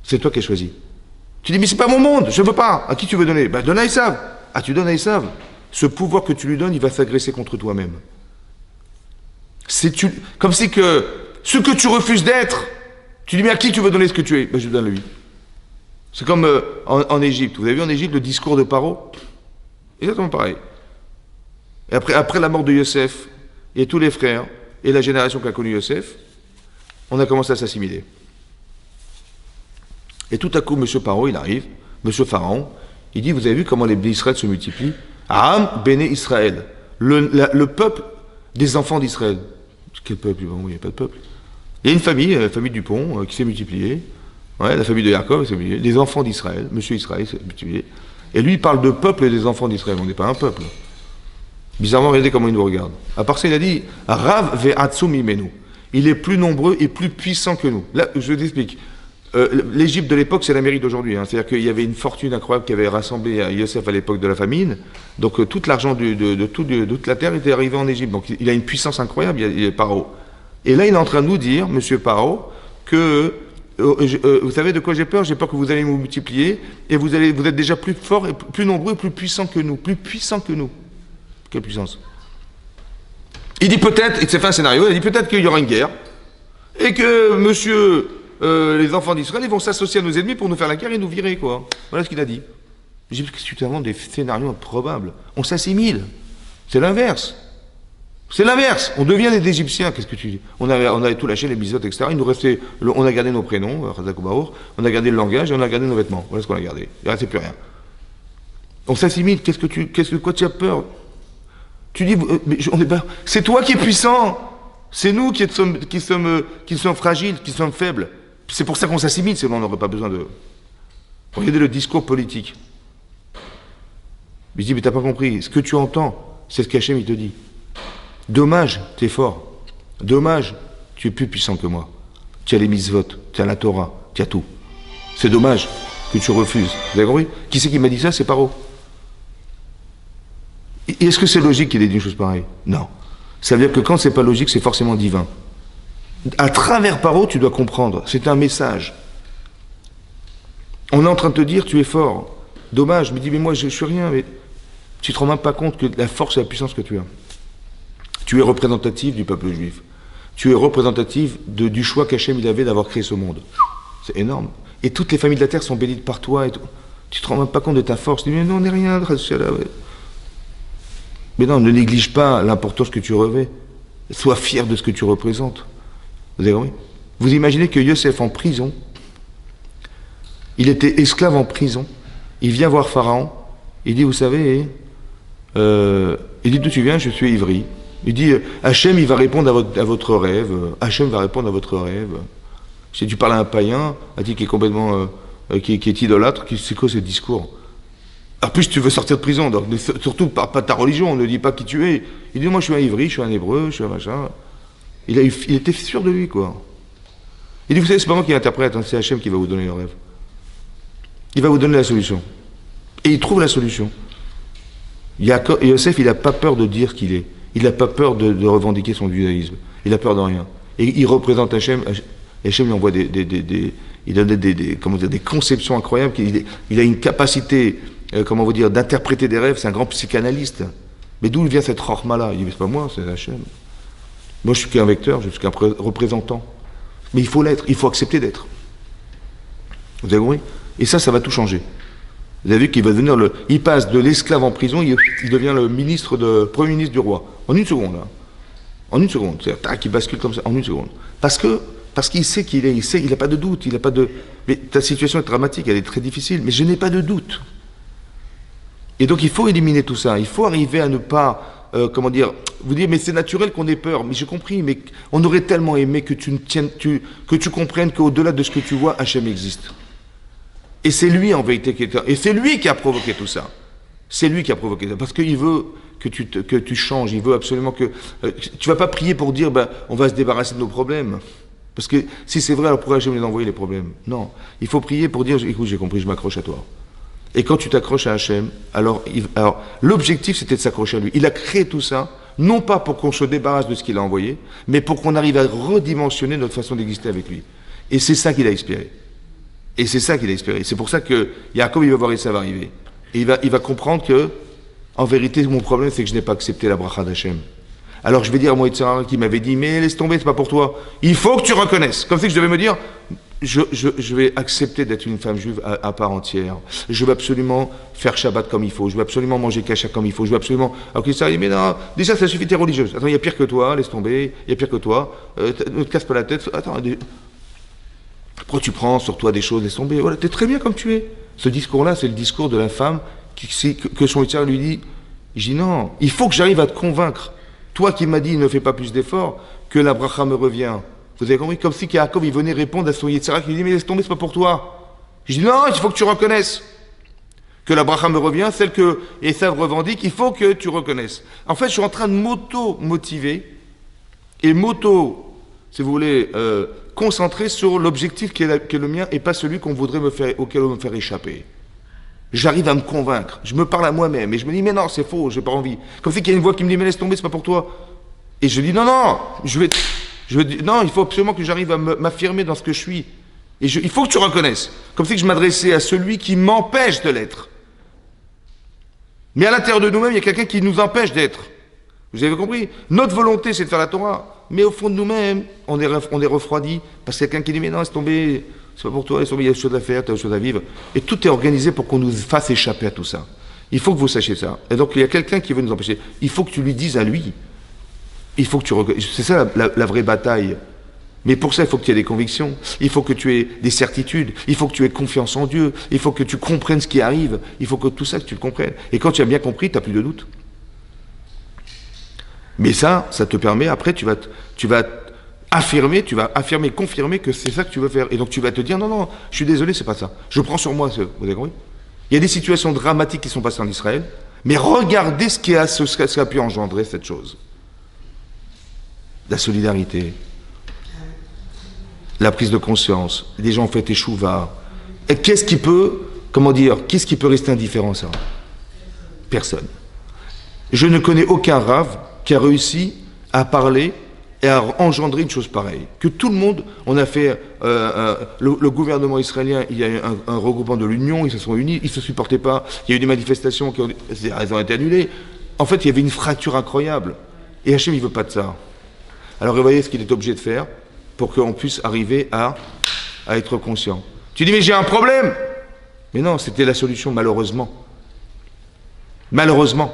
C'est toi qui as choisi. Tu dis, mais c'est pas mon monde, je ne veux pas. À qui tu veux donner? Ben, donne à Esav. Ah, tu donnes à Esav. Ce pouvoir que tu lui donnes, il va s'agresser contre toi-même. Comme si que ce que tu refuses d'être, tu dis, mais à qui tu veux donner ce que tu es? Ben, je donne à lui. C'est comme en Égypte. Vous avez vu en Égypte le discours de Paro? Exactement pareil. Et après la mort de Yosef, et tous les frères, et la génération qui a connu Yosef, on a commencé à s'assimiler. Et tout à coup, M. Paro, il arrive, M. Pharaon, il dit, vous avez vu comment les béné Israël se multiplient? Am béné Israël, le peuple des enfants d'Israël. Quel peuple? Bon, il n'y a pas de peuple. Il y a une famille, la famille Dupont, qui s'est multipliée. Ouais, la famille de Yaakov s'est multipliée. Les enfants d'Israël, M. Israël s'est multiplié. Et lui, il parle de peuple et des enfants d'Israël. On n'est pas un peuple. Bizarrement, regardez comment il nous regarde. À part ça, il a dit Rav ve'atsum imenu. Il est plus nombreux et plus puissant que nous. Là, je vous explique. L'Égypte de l'époque, c'est l'Amérique d'aujourd'hui. Hein. C'est-à-dire qu'il y avait une fortune incroyable qui avait rassemblé à Yosef à l'époque de la famine. Donc tout l'argent de toute la terre était arrivé en Égypte. Donc il a une puissance incroyable, il y a Paro. Et là, il est en train de nous dire, M. Paro, que vous savez de quoi j'ai peur? J'ai peur que vous allez vous multiplier et vous êtes déjà plus forts, et plus nombreux et plus puissants que nous. Plus puissants que nous. Quelle puissance? Il dit peut-être, il s'est fait un scénario, il dit peut-être qu'il y aura une guerre et que monsieur, les enfants d'Israël, ils vont s'associer à nos ennemis pour nous faire la guerre et nous virer, quoi. Voilà ce qu'il a dit. J'ai dit, qu'est-ce que tu inventes des scénarios improbables? On s'assimile. C'est l'inverse. C'est l'inverse. On devient des Égyptiens. Qu'est-ce que tu dis? On avait tout lâché, les bisotes, etc. Il nous restait, on a gardé nos prénoms, on a gardé le langage et on a gardé nos vêtements. Voilà ce qu'on a gardé. Il ne restait plus rien. On s'assimile. Quoi tu as peur? Tu dis, c'est toi qui es puissant. C'est nous qui sommes fragiles, qui sommes faibles. C'est pour ça qu'on s'assimile, sinon on n'aurait pas besoin de... Regardez le discours politique. Il dit, mais t'as pas compris. Ce que tu entends, c'est ce qu'Hachem il te dit. Dommage, tu es fort. Dommage, tu es plus puissant que moi. Tu as les mitzvot, tu as la Torah, tu as tout. C'est dommage que tu refuses. Vous avez compris? Qui c'est qui m'a dit ça? C'est Paro. Et est-ce que c'est logique qu'il ait dit une chose pareille? Non. Ça veut dire que quand c'est pas logique, c'est forcément divin. À travers Paro, tu dois comprendre. C'est un message. On est en train de te dire, tu es fort. Dommage, je me dis, mais moi je suis rien, mais tu te rends même pas compte que la force et la puissance que tu as. Tu es représentatif du peuple juif. Tu es représentatif du choix qu'Hachem il avait d'avoir créé ce monde. C'est énorme. Et toutes les familles de la terre sont bénies par toi. Et tout. Tu te rends même pas compte de ta force. Tu dis, mais non, on n'est rien. Mais non, ne néglige pas l'importance que tu revêts. Sois fier de ce que tu représentes. Vous avez compris? Vous imaginez que Yosef en prison, il était esclave en prison, il vient voir Pharaon, il dit, vous savez, il dit, d'où tu viens? Je suis ivri. Il dit, Hachem, il va répondre à votre rêve. Hachem va répondre à votre rêve. Si tu parles à un païen, qui est complètement, qui est idolâtre, c'est quoi ce discours? En plus, tu veux sortir de prison, donc surtout pas ta religion, ne dis pas qui tu es. Il dit, moi je suis un ivri, je suis un hébreu, je suis un machin. Il était sûr de lui, quoi. Il dit, vous savez, c'est pas moi qui l'interprète, c'est Hachem qui va vous donner le rêve. Il va vous donner la solution. Et il trouve la solution. Yosef, il n'a pas peur de dire qui il est. Il n'a pas peur de revendiquer son judaïsme. Il n'a peur de rien. Et il représente Hachem. Hachem lui envoie il donne des conceptions incroyables. Il a une capacité, d'interpréter des rêves. C'est un grand psychanalyste. Mais d'où vient cette chorma-là? Il dit, c'est pas moi, c'est Hachem. Moi, je suis qu'un vecteur, je suis qu'un représentant. Mais il faut l'être, il faut accepter d'être. Vous avez compris? Et ça va tout changer. Vous avez vu qu'il va devenir il passe de l'esclave en prison, il devient le premier ministre du roi. En une seconde, là. En une seconde. C'est-à-dire, il bascule comme ça, en une seconde. Parce qu'il sait qui il est, il n'a pas de doute, mais ta situation est dramatique, elle est très difficile, mais je n'ai pas de doute. Et donc il faut éliminer tout ça, il faut arriver à ne pas, vous dire, mais c'est naturel qu'on ait peur, mais j'ai compris, mais on aurait tellement aimé que tu comprennes qu'au-delà de ce que tu vois, Hachem existe. Et c'est lui en vérité et c'est lui qui a provoqué tout ça. C'est lui qui a provoqué ça, parce qu'il veut que tu changes, il veut absolument que... tu vas pas prier pour dire, on va se débarrasser de nos problèmes. Parce que si c'est vrai, alors pourquoi Hachem nous envoyer les problèmes? Non, il faut prier pour dire, écoute, j'ai compris, je m'accroche à toi. Et quand tu t'accroches à Hachem, alors l'objectif c'était de s'accrocher à lui. Il a créé tout ça, non pas pour qu'on se débarrasse de ce qu'il a envoyé, mais pour qu'on arrive à redimensionner notre façon d'exister avec lui. Et c'est ça qu'il a inspiré. Et c'est ça qu'il a espéré. C'est pour ça que Yaakov, il va voir et ça va arriver. Et il va comprendre que, en vérité, mon problème, c'est que je n'ai pas accepté la bracha d'Hachem. Alors je vais dire à mon Yitzhara qui m'avait dit, mais laisse tomber, c'est pas pour toi. Il faut que tu reconnaisses. Comme si je devais me dire, je vais accepter d'être une femme juive à part entière. Je vais absolument faire Shabbat comme il faut. Je vais absolument manger kasha comme il faut. Je vais absolument... Alors qu'il dit, mais non, déjà ça suffit, t'es religieuse. Attends, il y a pire que toi, laisse tomber. Il y a pire que toi. Ne te casse pas la tête. Attends, pourquoi tu prends sur toi des choses, laisse tomber? Voilà, t'es très bien comme tu es. Ce discours-là, c'est le discours de la femme que son Yitzhak lui dit. Je dis non, il faut que j'arrive à te convaincre. Toi qui m'as dit ne fais pas plus d'efforts, que la bracha me revient. Vous avez compris? Comme si Yaakov il venait répondre à son Yitzhak qui lui dit mais laisse tomber, c'est pas pour toi. Je dis non, il faut que tu reconnaisses que la bracha me revient, celle que Esav revendique, il faut que tu reconnaisses. En fait, je suis en train de m'auto-motiver et si vous voulez, concentrer sur l'objectif qui est le mien et pas celui auquel on veut me faire échapper. J'arrive à me convaincre, je me parle à moi-même et je me dis mais non c'est faux, j'ai pas envie. Comme si qu'il y a une voix qui me dit mais laisse tomber, c'est pas pour toi. Et je dis non, non, il faut absolument que j'arrive à m'affirmer dans ce que je suis. Et il faut que tu reconnaisses. Comme si que je m'adressais à celui qui m'empêche de l'être. Mais à l'intérieur de nous-mêmes, il y a quelqu'un qui nous empêche d'être. Vous avez compris? Notre volonté c'est de faire la Torah, mais au fond de nous-mêmes, on est refroidi parce qu'il y a quelqu'un qui dit mais non, laisse tomber. C'est pas pour toi, il y a des choses à faire, tu as des choses à vivre. Et tout est organisé pour qu'on nous fasse échapper à tout ça. Il faut que vous sachiez ça. Et donc, il y a quelqu'un qui veut nous empêcher. Il faut que tu lui dises à lui. Il faut que tu reconnaisses. C'est ça la vraie bataille. Mais pour ça, il faut que tu aies des convictions. Il faut que tu aies des certitudes. Il faut que tu aies confiance en Dieu. Il faut que tu comprennes ce qui arrive. Il faut que tout ça, que tu le comprennes. Et quand tu as bien compris, tu n'as plus de doute. Mais ça te permet, après, tu vas affirmer, confirmer que c'est ça que tu veux faire. Et donc tu vas te dire, non, je suis désolé, c'est pas ça. Je prends sur moi, vous avez compris? Il y a des situations dramatiques qui sont passées en Israël, mais regardez ce qui a pu engendrer cette chose. La solidarité, la prise de conscience, les gens ont fait échouva. Et qu'est-ce qui peut rester indifférent à ça? Personne. Je ne connais aucun rave qui a réussi à parler et à engendrer une chose pareille. Que tout le monde, on a fait, le gouvernement israélien, il y a eu un regroupement de l'Union, ils se sont unis, ils ne se supportaient pas, il y a eu des manifestations qui ont été annulées. En fait, il y avait une fracture incroyable. Et Hachem, il ne veut pas de ça. Alors, vous voyez ce qu'il est obligé de faire pour qu'on puisse arriver à être conscient. Tu dis, mais j'ai un problème. Mais non, c'était la solution, malheureusement. Malheureusement.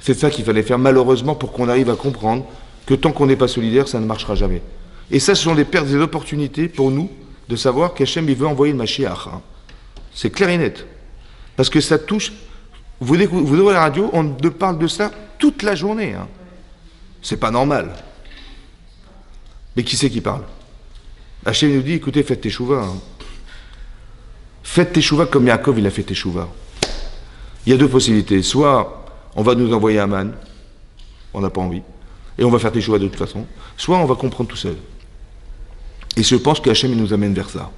C'est ça qu'il fallait faire, malheureusement, pour qu'on arrive à comprendre que tant qu'on n'est pas solidaire, ça ne marchera jamais. Et ça, ce sont des pertes et des opportunités pour nous de savoir qu'Hachem, il veut envoyer le Mashiach. Hein. C'est clair et net. Parce que ça touche... Vous ouvrez la radio, on parle de ça toute la journée. Hein. C'est pas normal. Mais qui c'est qui parle? Hachem nous dit, écoutez, faites teshuva. Hein. Faites teshuva comme Yaakov, il a fait teshuva. Il y a deux possibilités. Soit on va nous envoyer un man, on n'a pas envie, et on va faire teshuva de toute façon. Soit on va comprendre tout seul. Et je pense qu'Hachem, il nous amène vers ça.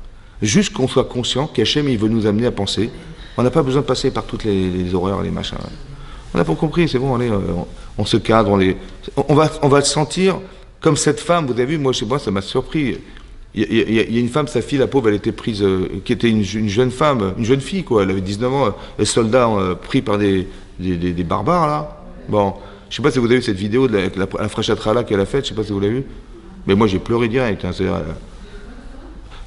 Juste qu'on soit conscient qu'Hachem, il veut nous amener à penser. On n'a pas besoin de passer par toutes les horreurs, les machins. On n'a pas compris, c'est bon, allez, on se cadre, on va se sentir comme cette femme, vous avez vu, moi, chez moi, ça m'a surpris. Il y a une femme, sa fille, la pauvre, elle était prise, qui était une jeune femme, une jeune fille, quoi, elle avait 19 ans, un soldat pris par des barbares, là. Bon, je ne sais pas si vous avez vu cette vidéo de la frachatrala qu'elle a faite, je ne sais pas si vous l'avez vu, mais moi, j'ai pleuré direct. Hein,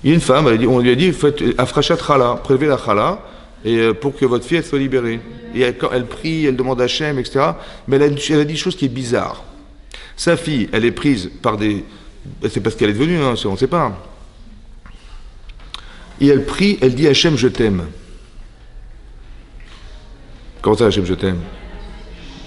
il y a une femme, on lui a dit, faites afrachatrala, prélevez la chala, et pour que votre fille elle soit libérée. Et elle prie, elle demande à Hachem, etc. Mais elle a dit une chose qui est bizarre. Sa fille, elle est prise par des... C'est parce qu'elle est devenue, hein, on ne sait pas. Et elle prie, elle dit Hachem, je t'aime. Comment ça, Hachem, je t'aime?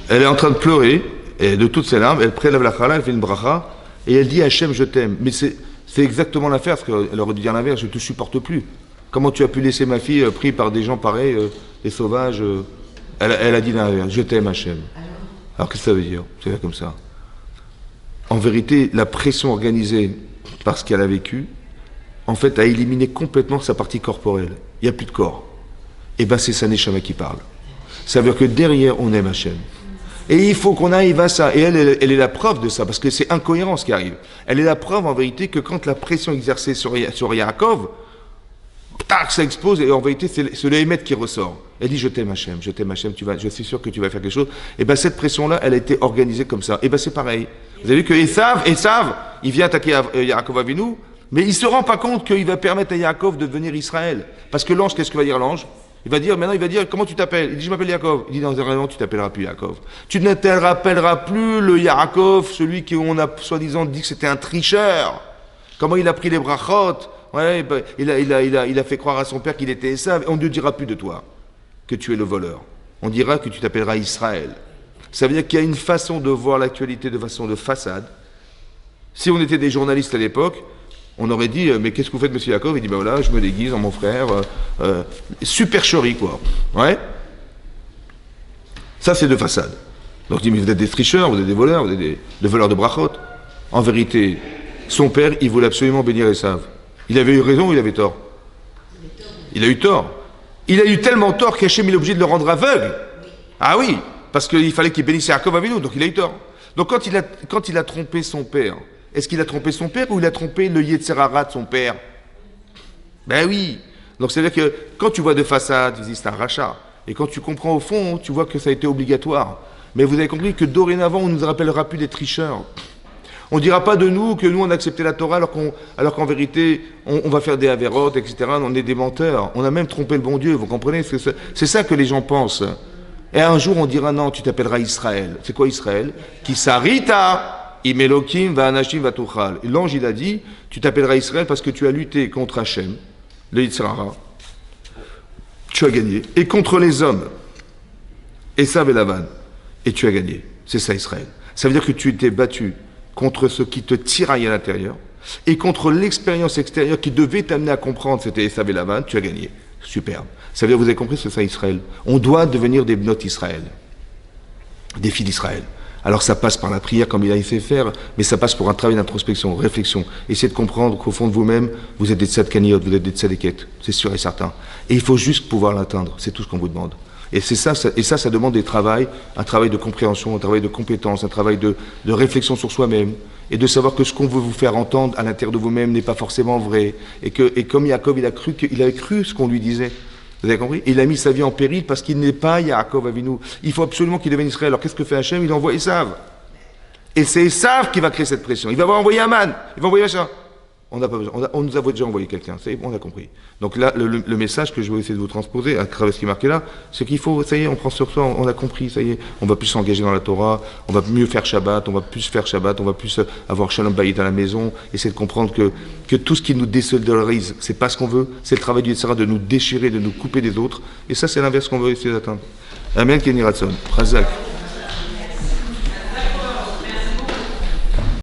Elle est en train de pleurer, et de toutes ses larmes, elle prélève la chala, elle fait une bracha, et elle dit Hachem, je t'aime. Mais c'est exactement l'affaire, parce qu'elle aurait dû dire l'inverse, je ne te supporte plus. Comment tu as pu laisser ma fille prise par des gens pareils, des sauvages elle a dit l'inverse, je t'aime Hachem. Alors qu'est-ce que ça veut dire? C'est comme ça. En vérité, la pression organisée par ce qu'elle a vécu, en fait, a éliminé complètement sa partie corporelle. Il n'y a plus de corps. Et bien, c'est sa neshama qui parle. Ça veut dire que derrière, on aime Hachem. Et il faut qu'on arrive à ça. Et elle est la preuve de ça, parce que c'est incohérent ce qui arrive. Elle est la preuve, en vérité, que quand la pression exercée sur Yaakov, tac, ça explose, et en vérité, c'est le Hémet qui ressort. Elle dit, je t'aime Hachem, je suis sûr que tu vas faire quelque chose. Et bien, cette pression-là, elle a été organisée comme ça. Et bien, c'est pareil. Vous avez vu que Esav, il vient attaquer Yaakov Avinu, mais il ne se rend pas compte qu'il va permettre à Yaakov de devenir Israël. Parce que l'ange, qu'est-ce que va dire l'ange? Maintenant, il va dire, comment tu t'appelles? Il dit, je m'appelle Yaakov. Il dit, dans un moment, tu t'appelleras plus Yaakov. Tu ne te rappelleras plus le Yaakov, celui qu'on a soi-disant dit que c'était un tricheur. Comment il a pris les brachot. Ouais, il a fait croire à son père qu'il était Esav. On ne dira plus de toi que tu es le voleur. On dira que tu t'appelleras Israël. Ça veut dire qu'il y a une façon de voir l'actualité de façon de façade. Si on était des journalistes à l'époque, on aurait dit, mais qu'est-ce que vous faites, monsieur Yaakov? Il dit, ben voilà, je me déguise en mon frère. Supercherie, quoi. Ouais. Ça, c'est de façade. Donc je dis, mais vous êtes des tricheurs, vous êtes des voleurs, vous êtes des voleurs de brachot. En vérité, son père, il voulait absolument bénir Esav. Il avait eu raison ou il avait tort? Il a eu tort. Il a eu tellement tort qu'Hachem est obligé de le rendre aveugle. Ah oui, parce qu'il fallait qu'il bénisse Yaakov avec nous, donc il a eu tort. Donc quand il a trompé son père, est-ce qu'il a trompé son père ou il a trompé le Yetzerara de son père? Ben oui. Donc c'est-à-dire que quand tu vois de façade, tu dis c'est un rachat. Et quand tu comprends au fond, tu vois que ça a été obligatoire. Mais vous avez compris que dorénavant, on ne nous rappellera plus des tricheurs. On ne dira pas de nous que nous on a accepté la Torah alors qu'en vérité on va faire des avérotes, etc. On est des menteurs. On a même trompé le bon Dieu, vous comprenez? C'est ça que les gens pensent. Et un jour on dira non, tu t'appelleras Israël. C'est quoi Israël? Qui s'arrita, imelokim va anashim va tuchal. L'ange il a dit, tu t'appelleras Israël parce que tu as lutté contre Hachem, le Yitzhara. Tu as gagné. Et contre les hommes, Esav et Lavan. Et tu as gagné. C'est ça Israël. Ça veut dire que tu t'es battu contre ce qui te tiraille à l'intérieur, et contre l'expérience extérieure qui devait t'amener à comprendre, c'était Esav et Lavan, tu as gagné. Superbe. Ça veut dire, vous avez compris, c'est ça Israël. On doit devenir des bnot Israël, des filles d'Israël. Alors ça passe par la prière comme il a fait faire, mais ça passe pour un travail d'introspection, réflexion. Essayez de comprendre qu'au fond de vous-même, vous êtes des tzadkaniot, vous êtes des tzadéket, c'est sûr et certain. Et il faut juste pouvoir l'atteindre, c'est tout ce qu'on vous demande. Et c'est ça, ça demande un travail de compréhension, un travail de compétence, un travail de réflexion sur soi-même, et de savoir que ce qu'on veut vous faire entendre à l'intérieur de vous-même n'est pas forcément vrai. Et comme Yaakov, il avait cru ce qu'on lui disait. Vous avez compris? Il a mis sa vie en péril parce qu'il n'est pas Yaakov Avinu. Il faut absolument qu'il devienne Israël. Alors qu'est-ce que fait Hachem? Il envoie Esav. Et c'est Esav qui va créer cette pression. Il va envoyer Aman. Il va envoyer machin. On n'a pas besoin. On nous a déjà envoyé quelqu'un. On a compris. Donc là, le message que je vais essayer de vous transposer, à travers ce qui est marqué là, c'est qu'il faut, ça y est, on prend sur soi, on a compris, ça y est, on va plus s'engager dans la Torah, on va mieux faire Shabbat, on va plus avoir Shalom Bayit à la maison, essayer de comprendre que tout ce qui nous désolidarise, c'est pas ce qu'on veut, c'est le travail du Yetzirah de nous déchirer, de nous couper des autres, et ça c'est l'inverse qu'on veut essayer d'atteindre. Amen, Kenny Ratson. Razak.